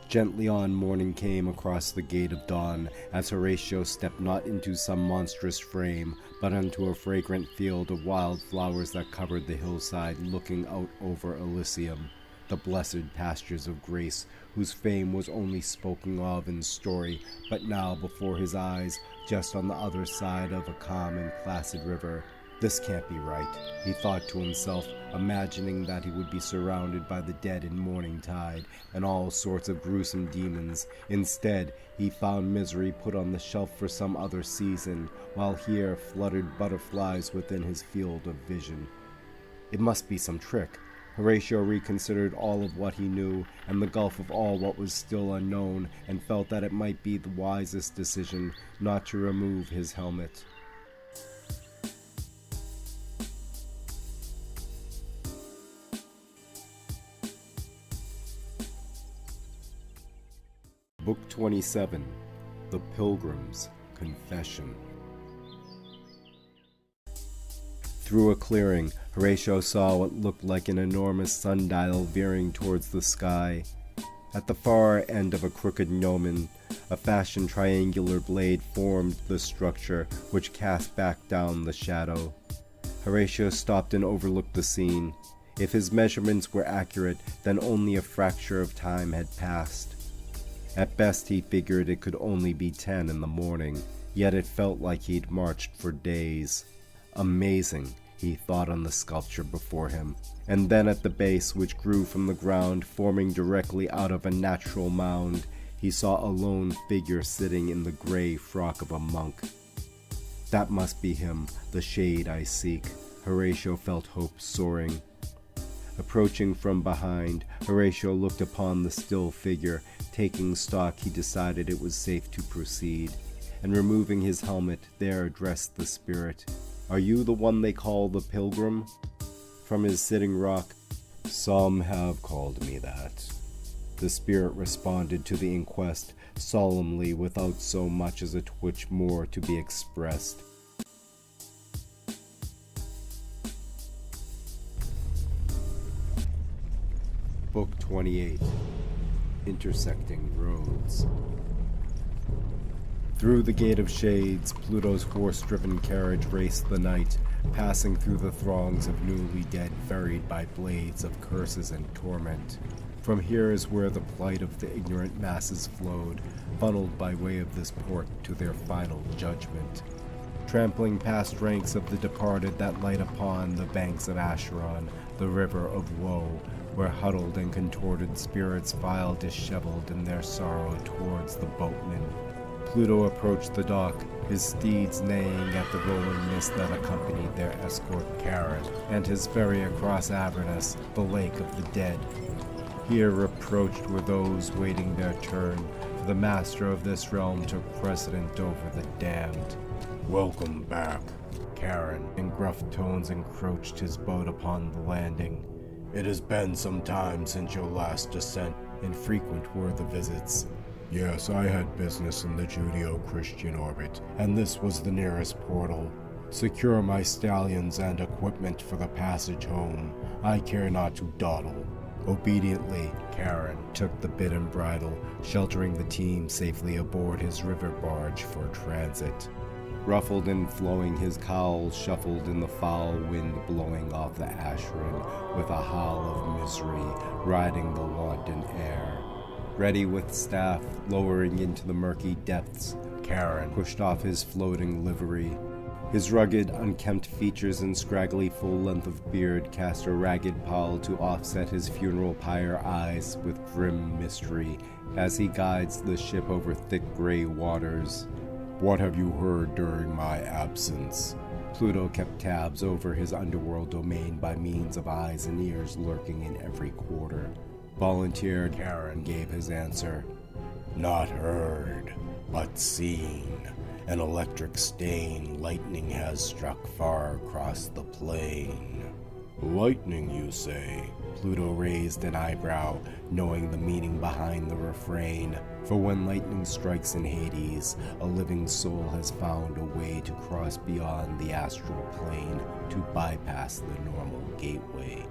Gently on morning came across the gate of dawn, as Horatio stepped not into some monstrous frame, but unto a fragrant field of wild flowers that covered the hillside looking out over Elysium, the blessed pastures of grace, whose fame was only spoken of in story, but now before his eyes, just on the other side of a calm and placid river. This can't be right, he thought to himself, imagining that he would be surrounded by the dead in morning tide and all sorts of gruesome demons. Instead, he found misery put on the shelf for some other season, while here fluttered butterflies within his field of vision. It must be some trick. Horatio reconsidered all of what he knew and the gulf of all what was still unknown, and felt that it might be the wisest decision not to remove his helmet. Book 27. The Pilgrims' Confession. Through a clearing, Horatio saw what looked like an enormous sundial veering towards the sky. At the far end of a crooked gnomon, a fashioned triangular blade formed the structure which cast back down the shadow. Horatio stopped and overlooked the scene. If his measurements were accurate, then only a fracture of time had passed. At best, he figured it could only be 10 in the morning, yet it felt like he'd marched for days. Amazing, he thought on the sculpture before him, and then at the base, which grew from the ground, forming directly out of a natural mound, he saw a lone figure sitting in the gray frock of a monk. That must be him, the shade I seek. Horatio felt hope soaring. Approaching from behind, Horatio looked upon the still figure. Taking stock, he decided it was safe to proceed, and removing his helmet, there addressed the spirit. "Are you the one they call the pilgrim?" From his sitting rock, "Some have called me that." The spirit responded to the inquest solemnly, without so much as a twitch more to be expressed. Book 28. Intersecting Roads. Through the Gate of Shades, Pluto's horse-driven carriage raced the night, passing through the throngs of newly dead ferried by blades of curses and torment. From here is where the plight of the ignorant masses flowed, funneled by way of this port to their final judgment. Trampling past ranks of the departed that light upon the banks of Acheron, the river of woe, where huddled and contorted spirits file disheveled in their sorrow towards the boatmen. Pluto approached the dock, his steeds neighing at the rolling mist that accompanied their escort carriage, and his ferry across Avernus, the lake of the dead. Here reproached were those waiting their turn, for the master of this realm took precedent over the damned. Welcome back. Charon, in gruff tones, encroached his boat upon the landing. It has been some time since your last descent. Infrequent were the visits. Yes, I had business in the Judeo-Christian orbit, and this was the nearest portal. Secure my stallions and equipment for the passage home. I care not to dawdle. Obediently, Charon took the bit and bridle, sheltering the team safely aboard his river barge for transit. Ruffled and flowing, his cowls shuffled in the foul wind blowing off the Acheron with a howl of misery, riding the wanton air. Ready with staff, lowering into the murky depths, Charon pushed off his floating livery. His rugged, unkempt features and scraggly full length of beard cast a ragged pall to offset his funeral pyre eyes with grim mystery as he guides the ship over thick gray waters. What have you heard during my absence? Pluto kept tabs over his underworld domain by means of eyes and ears lurking in every quarter. Volunteered, Charon gave his answer. Not heard, but seen. An electric stain, lightning has struck far across the plain. Lightning, you say? Pluto raised an eyebrow, knowing the meaning behind the refrain. For when lightning strikes in Hades, a living soul has found a way to cross beyond the astral plane to bypass the normal gateway.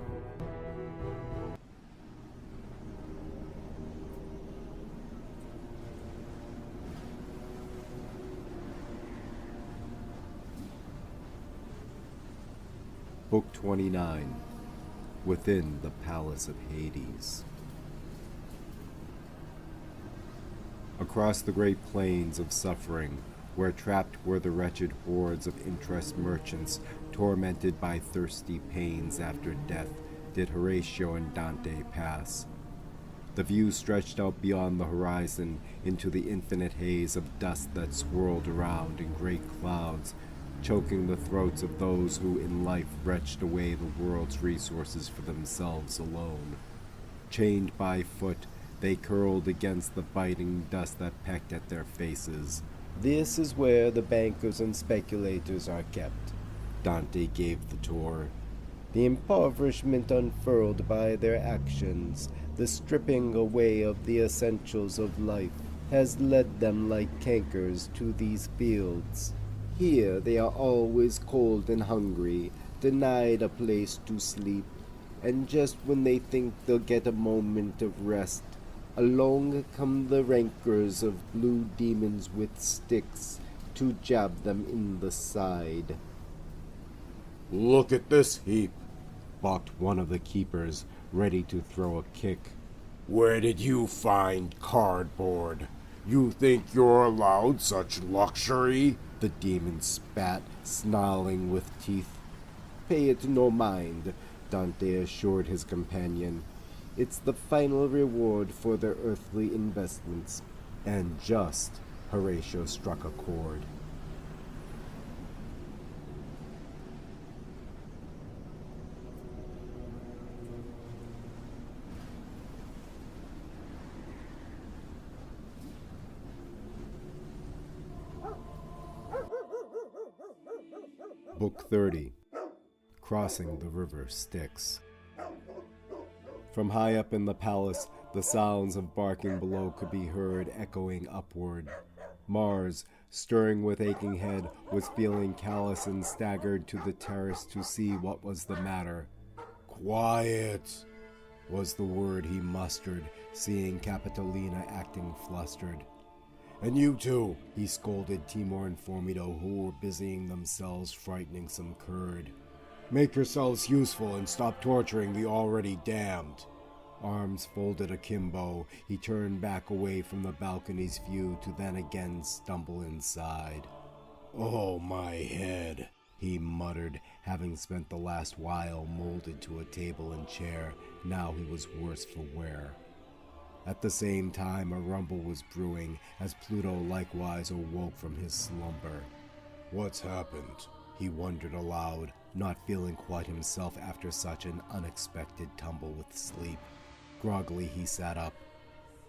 Book 29. Within the Palace of Hades. Across the great plains of suffering, where trapped were the wretched hordes of interest merchants, tormented by thirsty pains after death, did Horatio and Dante pass. The view stretched out beyond the horizon into the infinite haze of dust that swirled around in great clouds, choking the throats of those who in life wretched away the world's resources for themselves alone. Chained by foot, they curled against the biting dust that pecked at their faces. "This is where the bankers and speculators are kept," Dante gave the tour. "The impoverishment unfurled by their actions, the stripping away of the essentials of life, has led them like cankers to these fields. Here they are always cold and hungry, denied a place to sleep, and just when they think they'll get a moment of rest, along come the rankers of blue demons with sticks to jab them in the side. "Look at this heap," balked one of the keepers, ready to throw a kick. "Where did you find cardboard? You think you're allowed such luxury?" The demon spat, snarling with teeth. Pay it no mind, Dante assured his companion. It's the final reward for their earthly investments. And just Horatio struck a chord. Book 30. Crossing the River Styx. From high up in the palace, the sounds of barking below could be heard echoing upward. Mars, stirring with aching head, was feeling callous and staggered to the terrace to see what was the matter. "Quiet," was the word he mustered, seeing Capitolina acting flustered. "And you too," he scolded Timur and Formido, who were busying themselves frightening some curd. "Make yourselves useful and stop torturing the already damned." Arms folded akimbo, he turned back away from the balcony's view to then again stumble inside. "Oh, my head," he muttered, having spent the last while molded to a table and chair. Now he was worse for wear. At the same time, a rumble was brewing, as Pluto likewise awoke from his slumber. "What's happened?" he wondered aloud, not feeling quite himself after such an unexpected tumble with sleep. Groggily he sat up.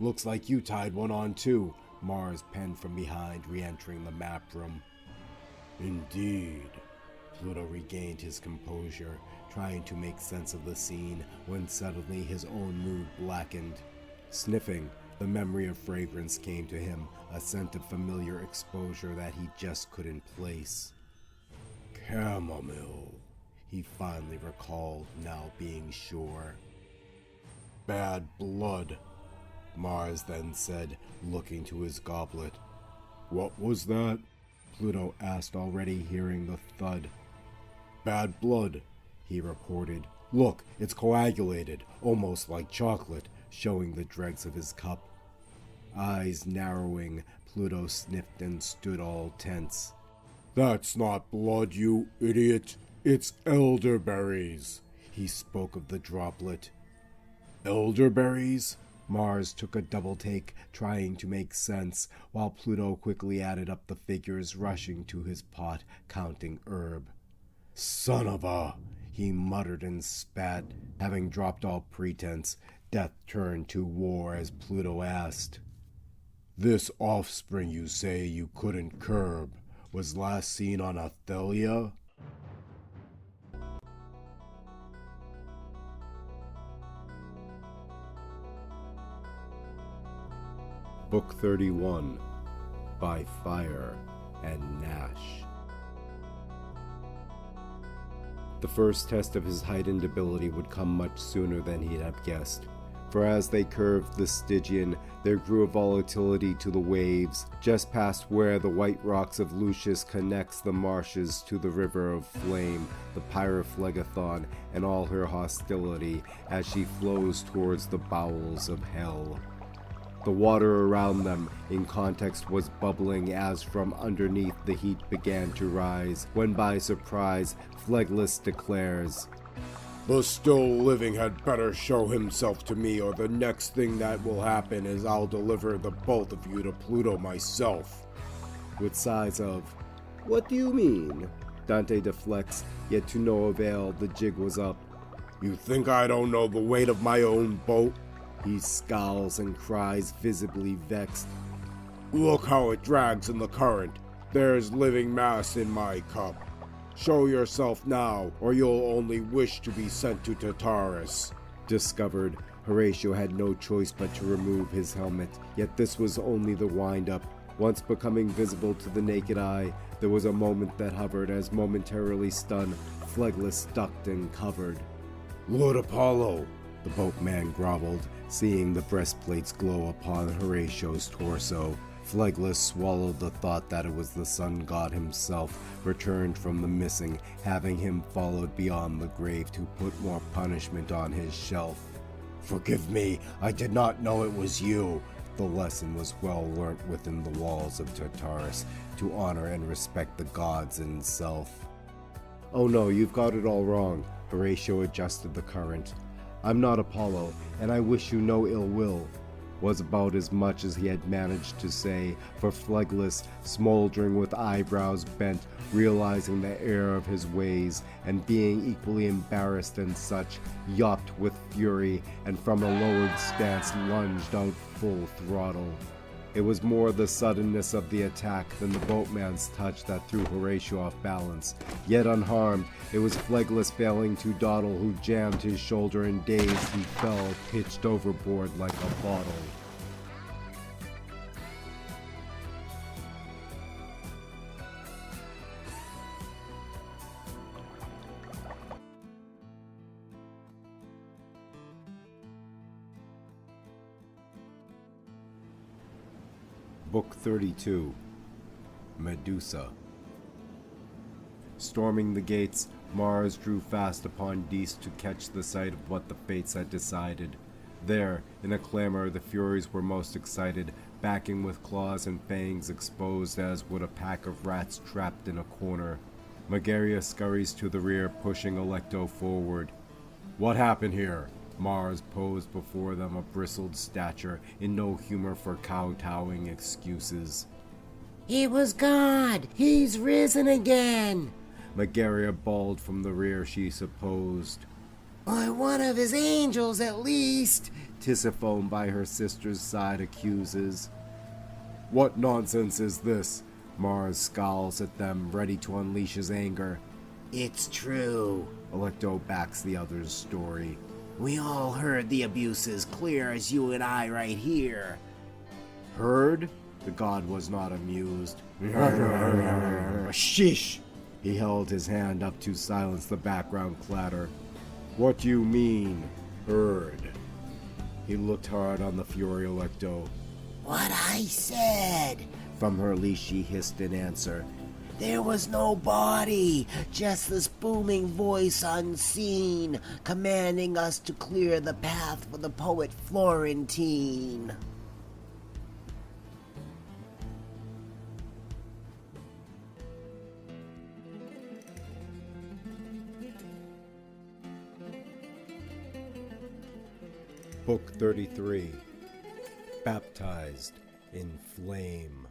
"Looks like you tied one on too," Mars penned from behind, re-entering the map room. "Indeed." Pluto regained his composure, trying to make sense of the scene, when suddenly his own mood blackened. Sniffing, the memory of fragrance came to him, a scent of familiar exposure that he just couldn't place. "Chamomile," he finally recalled, now being sure. "Bad blood," Mars then said, looking to his goblet. "What was that?" Pluto asked, already hearing the thud. "Bad blood," he reported. "Look, it's coagulated, almost like chocolate," showing the dregs of his cup. Eyes narrowing, Pluto sniffed and stood all tense. "That's not blood, you idiot. It's elderberries." He spoke of the droplet. "Elderberries?" Mars took a double take, trying to make sense, while Pluto quickly added up the figures, rushing to his pot, counting herb. "Son of a..." he muttered and spat. Having dropped all pretense, Death turned to war as Pluto asked, "This offspring you say you couldn't curb was last seen on Athelia?" Book 31. By Fire and Nash. The first test of his heightened ability would come much sooner than he'd have guessed, for as they curved the Stygian, there grew a volatility to the waves, just past where the white rocks of Lucius connects the marshes to the river of flame, the Pyriphlegethon, and all her hostility as she flows towards the bowels of hell. The water around them, in context, was bubbling as from underneath the heat began to rise, when by surprise, Phleglis declares, "The still living had better show himself to me, or the next thing that will happen is I'll deliver the both of you to Pluto myself." With sighs of, "What do you mean?" Dante deflects, yet to no avail. The jig was up. "You think I don't know the weight of my own boat?" He scowls and cries, visibly vexed. "Look how it drags in the current. There's living mass in my cup. Show yourself now, or you'll only wish to be sent to Tartarus." Discovered, Horatio had no choice but to remove his helmet, yet this was only the wind-up. Once becoming visible to the naked eye, there was a moment that hovered as momentarily stunned, Phleglis ducked and covered. "Lord Apollo!" the boatman groveled, seeing the breastplates glow upon Horatio's torso. Phleglis swallowed the thought that it was the sun god himself, returned from the missing, having him followed beyond the grave to put more punishment on his shelf. "Forgive me, I did not know it was you." The lesson was well learnt within the walls of Tartarus, to honor and respect the gods in self. "Oh no, you've got it all wrong." Horatio adjusted the current. "I'm not Apollo, and I wish you no ill will," was about as much as he had managed to say, for Phleglis, smoldering with eyebrows bent, realizing the error of his ways, and being equally embarrassed and such, yawped with fury, and from a lowered stance lunged out full throttle. It was more the suddenness of the attack than the boatman's touch that threw Horatio off balance. Yet unharmed, it was Phleglis failing to dawdle who jammed his shoulder, and dazed he fell, pitched overboard like a bottle. Book 32, Medusa. Storming the gates, Mars drew fast upon Didos to catch the sight of what the fates had decided. There, in a clamor, the Furies were most excited, backing with claws and fangs exposed as would a pack of rats trapped in a corner. Megaria scurries to the rear, pushing Alecto forward. "What happened here?" Mars posed before them, a bristled stature, in no humor for kowtowing excuses. "It was God! He's risen again!" Megaria bawled from the rear, she supposed. "Or one of his angels, at least!" Tisiphone by her sister's side accuses. "What nonsense is this?" Mars scowls at them, ready to unleash his anger. "It's true." Alecto backs the other's story. "We all heard the abuses, clear as you and I right here." "Heard?" The god was not amused. "Sheesh!" He held his hand up to silence the background clatter. "What do you mean, heard?" He looked hard on the Fury Alecto. "What I said." From her leash she hissed in answer. "There was no body, just this booming voice unseen, commanding us to clear the path for the poet Florentine." Book 33, Baptized in Flame.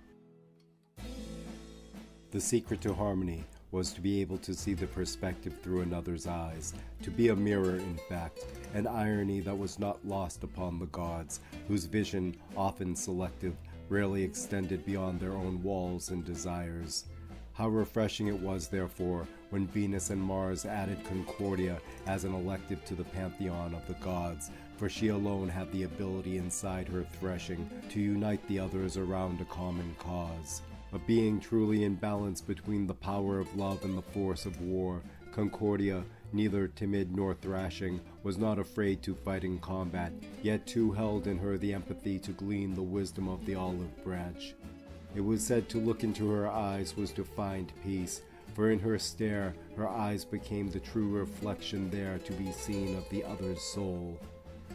The secret to harmony was to be able to see the perspective through another's eyes, to be a mirror, in fact, an irony that was not lost upon the gods, whose vision, often selective, rarely extended beyond their own walls and desires. How refreshing it was, therefore, when Venus and Mars added Concordia as an elective to the pantheon of the gods, for she alone had the ability inside her threshing to unite the others around a common cause. A being truly in balance between the power of love and the force of war, Concordia, neither timid nor thrashing, was not afraid to fight in combat, yet too held in her the empathy to glean the wisdom of the olive branch. It was said to look into her eyes was to find peace, for in her stare, her eyes became the true reflection there to be seen of the other's soul.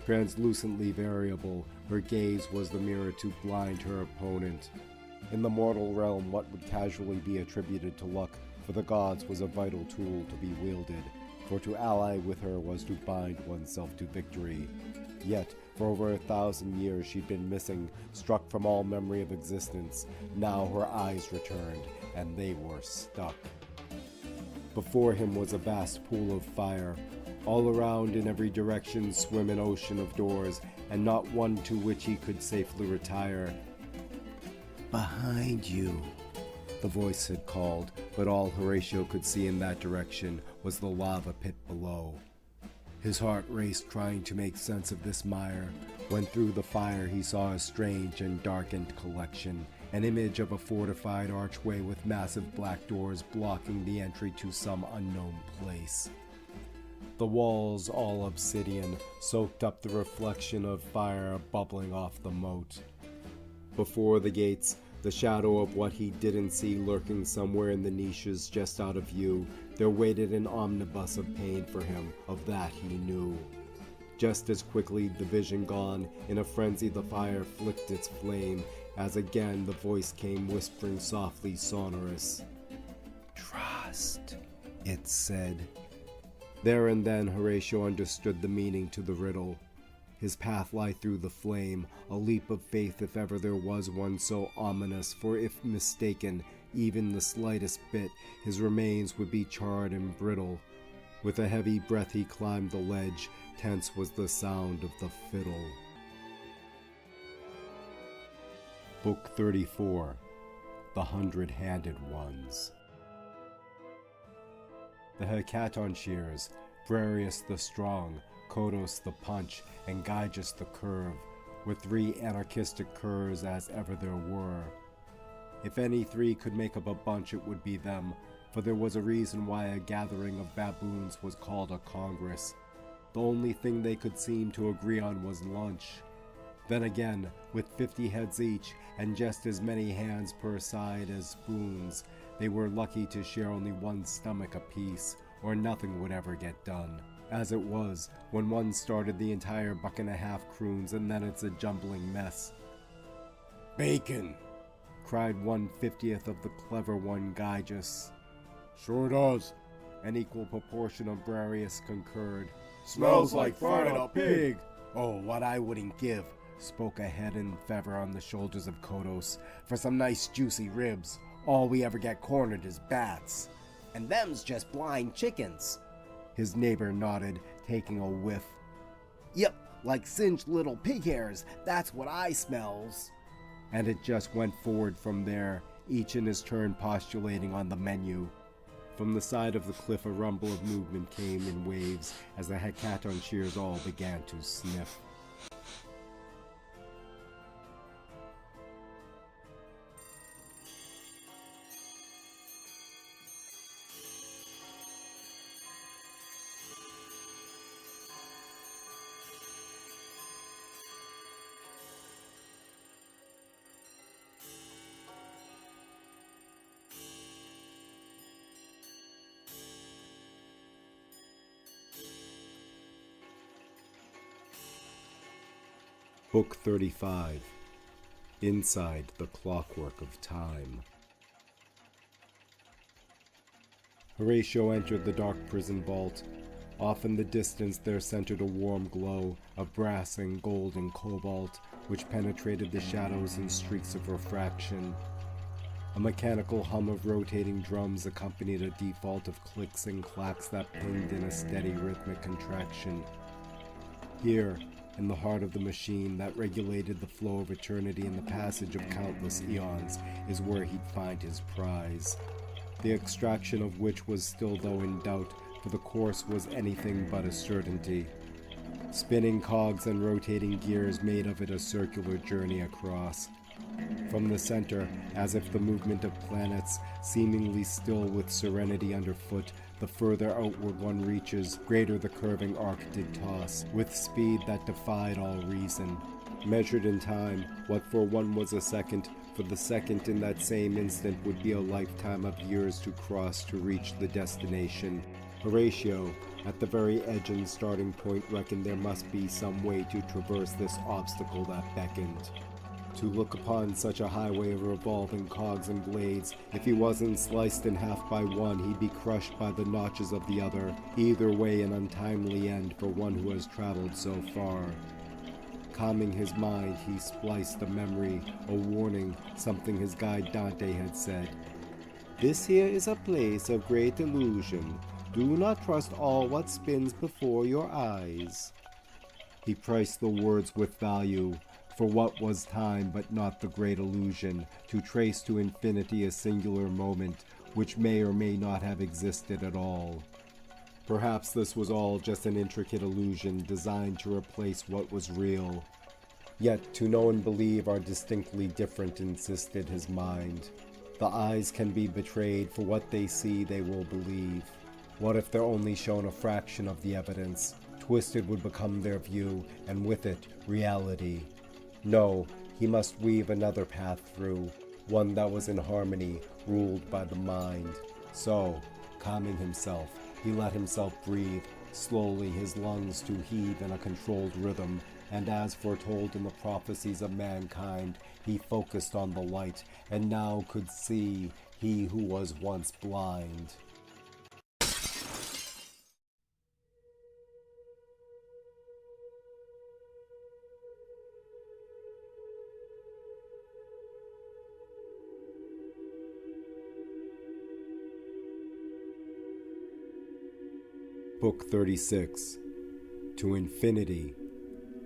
Translucently variable, her gaze was the mirror to blind her opponent. In the mortal realm, what would casually be attributed to luck for the gods was a vital tool to be wielded, for to ally with her was to bind oneself to victory. Yet, for over 1,000 years she'd been missing, struck from all memory of existence. Now her eyes returned, and they were stuck. Before him was a vast pool of fire. All around, in every direction, swim an ocean of doors, and not one to which he could safely retire. "Behind you," the voice had called, but all Horatio could see in that direction was the lava pit below. His heart raced, trying to make sense of this mire, when through the fire he saw a strange and darkened collection. an image of a fortified archway with massive black doors blocking the entry to some unknown place. The walls, all obsidian, soaked up the reflection of fire bubbling off the moat. Before the gates, the shadow of what he didn't see lurking somewhere in the niches just out of view, there waited an omnibus of pain for him, of that he knew. Just as quickly, the vision gone, in a frenzy the fire flicked its flame, as again the voice came whispering softly sonorous. "Trust," it said. There and then Horatio understood the meaning to the riddle. His path lay through the flame, a leap of faith if ever there was one so ominous, for if mistaken, even the slightest bit, his remains would be charred and brittle. With a heavy breath he climbed the ledge, tense was the sound of the fiddle. Book 34, The Hundred-Handed Ones. The Hecatoncheires, Briareus the Strong, Kodos the Punch, and Gyges the Curve, were three anarchistic curs as ever there were. If any three could make up a bunch, it would be them, for there was a reason why a gathering of baboons was called a congress. The only thing they could seem to agree on was lunch. Then again, with 50 heads each, and just as many hands per side as spoons, they were lucky to share only one stomach apiece, or nothing would ever get done. As it was, when one started, the entire buck-and-a-half croons, and then it's a jumbling mess. "Bacon!" cried 1/50th of the clever one, Gyges. "Sure does," an equal proportion of Briareus concurred. "Smells like fried up pig!" "Oh, what I wouldn't give," spoke a head and feather on the shoulders of Kodos, "for some nice juicy ribs. All we ever get cornered is bats." "And them's just blind chickens," his neighbor nodded, taking a whiff. "Yep, like singed little pig hairs, that's what I smells." And it just went forward from there, each in his turn postulating on the menu. From the side of the cliff a rumble of movement came in waves as the Hecatoncheires all began to sniff. Book 35, Inside the Clockwork of Time. Horatio entered the dark prison vault. Off in the distance there centered a warm glow of brass and gold and cobalt, which penetrated the shadows in streaks of refraction. A mechanical hum of rotating drums accompanied a default of clicks and clacks that pinged in a steady rhythmic contraction. Here, in the heart of the machine that regulated the flow of eternity and the passage of countless eons, is where he'd find his prize, the extraction of which was still though in doubt, for the course was anything but a certainty. Spinning cogs and rotating gears made of it a circular journey across. From the center, as if the movement of planets, seemingly still with serenity underfoot, the further outward one reaches, greater the curving arc did toss, with speed that defied all reason. Measured in time, what for one was a second, for the second in that same instant would be a lifetime of years to cross to reach the destination. Horatio, at the very edge and starting point, reckoned there must be some way to traverse this obstacle that beckoned. To look upon such a highway of revolving cogs and blades, if he wasn't sliced in half by one, he'd be crushed by the notches of the other. Either way, an untimely end for one who has traveled so far. Calming his mind, he spliced a memory, a warning, something his guide Dante had said. "This here is a place of great illusion. Do not trust all what spins before your eyes." He priced the words with value. For what was time but not the great illusion, to trace to infinity a singular moment, which may or may not have existed at all? Perhaps this was all just an intricate illusion designed to replace what was real. Yet to know and believe are distinctly different, insisted his mind. The eyes can be betrayed, for what they see they will believe. What if they're only shown a fraction of the evidence? Twisted would become their view, and with it, reality. No, he must weave another path through, one that was in harmony, ruled by the mind. So, calming himself, he let himself breathe, slowly his lungs to heave in a controlled rhythm, and as foretold in the prophecies of mankind, he focused on the light, and now could see, he who was once blind. Book 36, To Infinity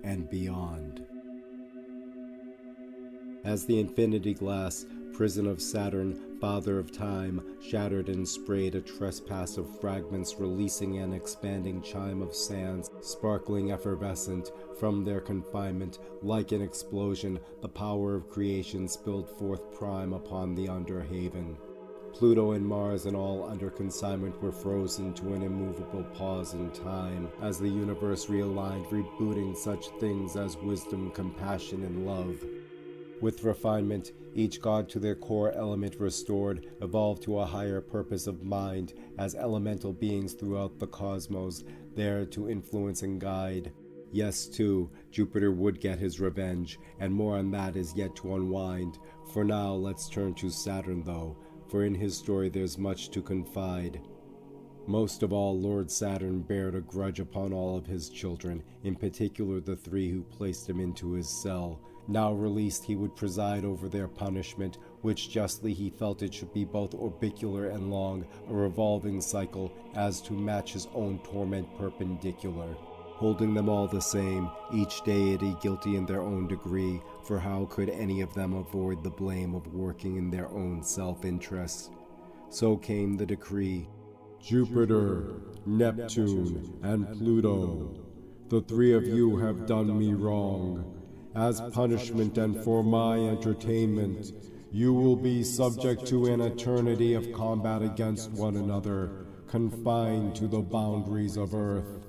and Beyond. As the infinity glass, prison of Saturn, father of time, shattered and sprayed a trespass of fragments, releasing an expanding chime of sands, sparkling effervescent from their confinement, like an explosion, the power of creation spilled forth prime upon the underhaven. Pluto and Mars and all under consignment were frozen to an immovable pause in time, as the universe realigned, rebooting such things as wisdom, compassion, and love. With refinement, each god to their core element restored, evolved to a higher purpose of mind, as elemental beings throughout the cosmos, there to influence and guide. Yes, too, Jupiter would get his revenge, and more on that is yet to unwind. For now, let's turn to Saturn, though, for in his story there's much to confide. Most of all, Lord Saturn bared a grudge upon all of his children, in particular the three who placed him into his cell. Now released, he would preside over their punishment, which justly he felt it should be both orbicular and long, a revolving cycle, as to match his own torment perpendicular. Holding them all the same, each deity guilty in their own degree, for how could any of them avoid the blame of working in their own self-interest? So came the decree. Jupiter, Neptune, and Pluto, the three of you have done me wrong. As punishment and for my entertainment, you will be subject to an eternity of combat against one another, confined to the boundaries of Earth.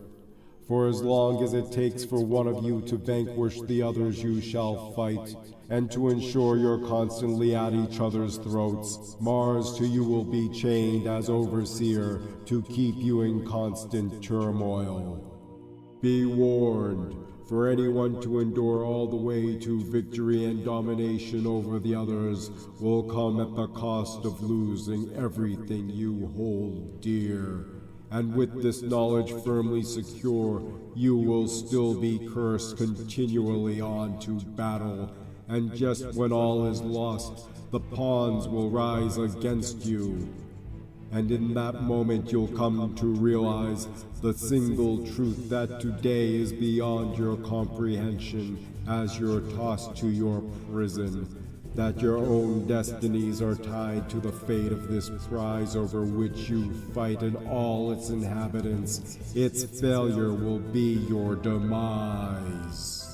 For as long as it takes for one of you to vanquish the others, you shall fight, and to ensure you're constantly at each other's throats, Mars to you will be chained as overseer to keep you in constant turmoil. Be warned, for anyone to endure all the way to victory and domination over the others will come at the cost of losing everything you hold dear. And with this knowledge firmly secure, you will still be cursed continually on to battle, and just when all is lost, the pawns will rise against you. And in that moment you'll come to realize the single truth that today is beyond your comprehension as you're tossed to your prison, that your own destinies are tied to the fate of this prize over which you fight and all its inhabitants. Its failure will be your demise.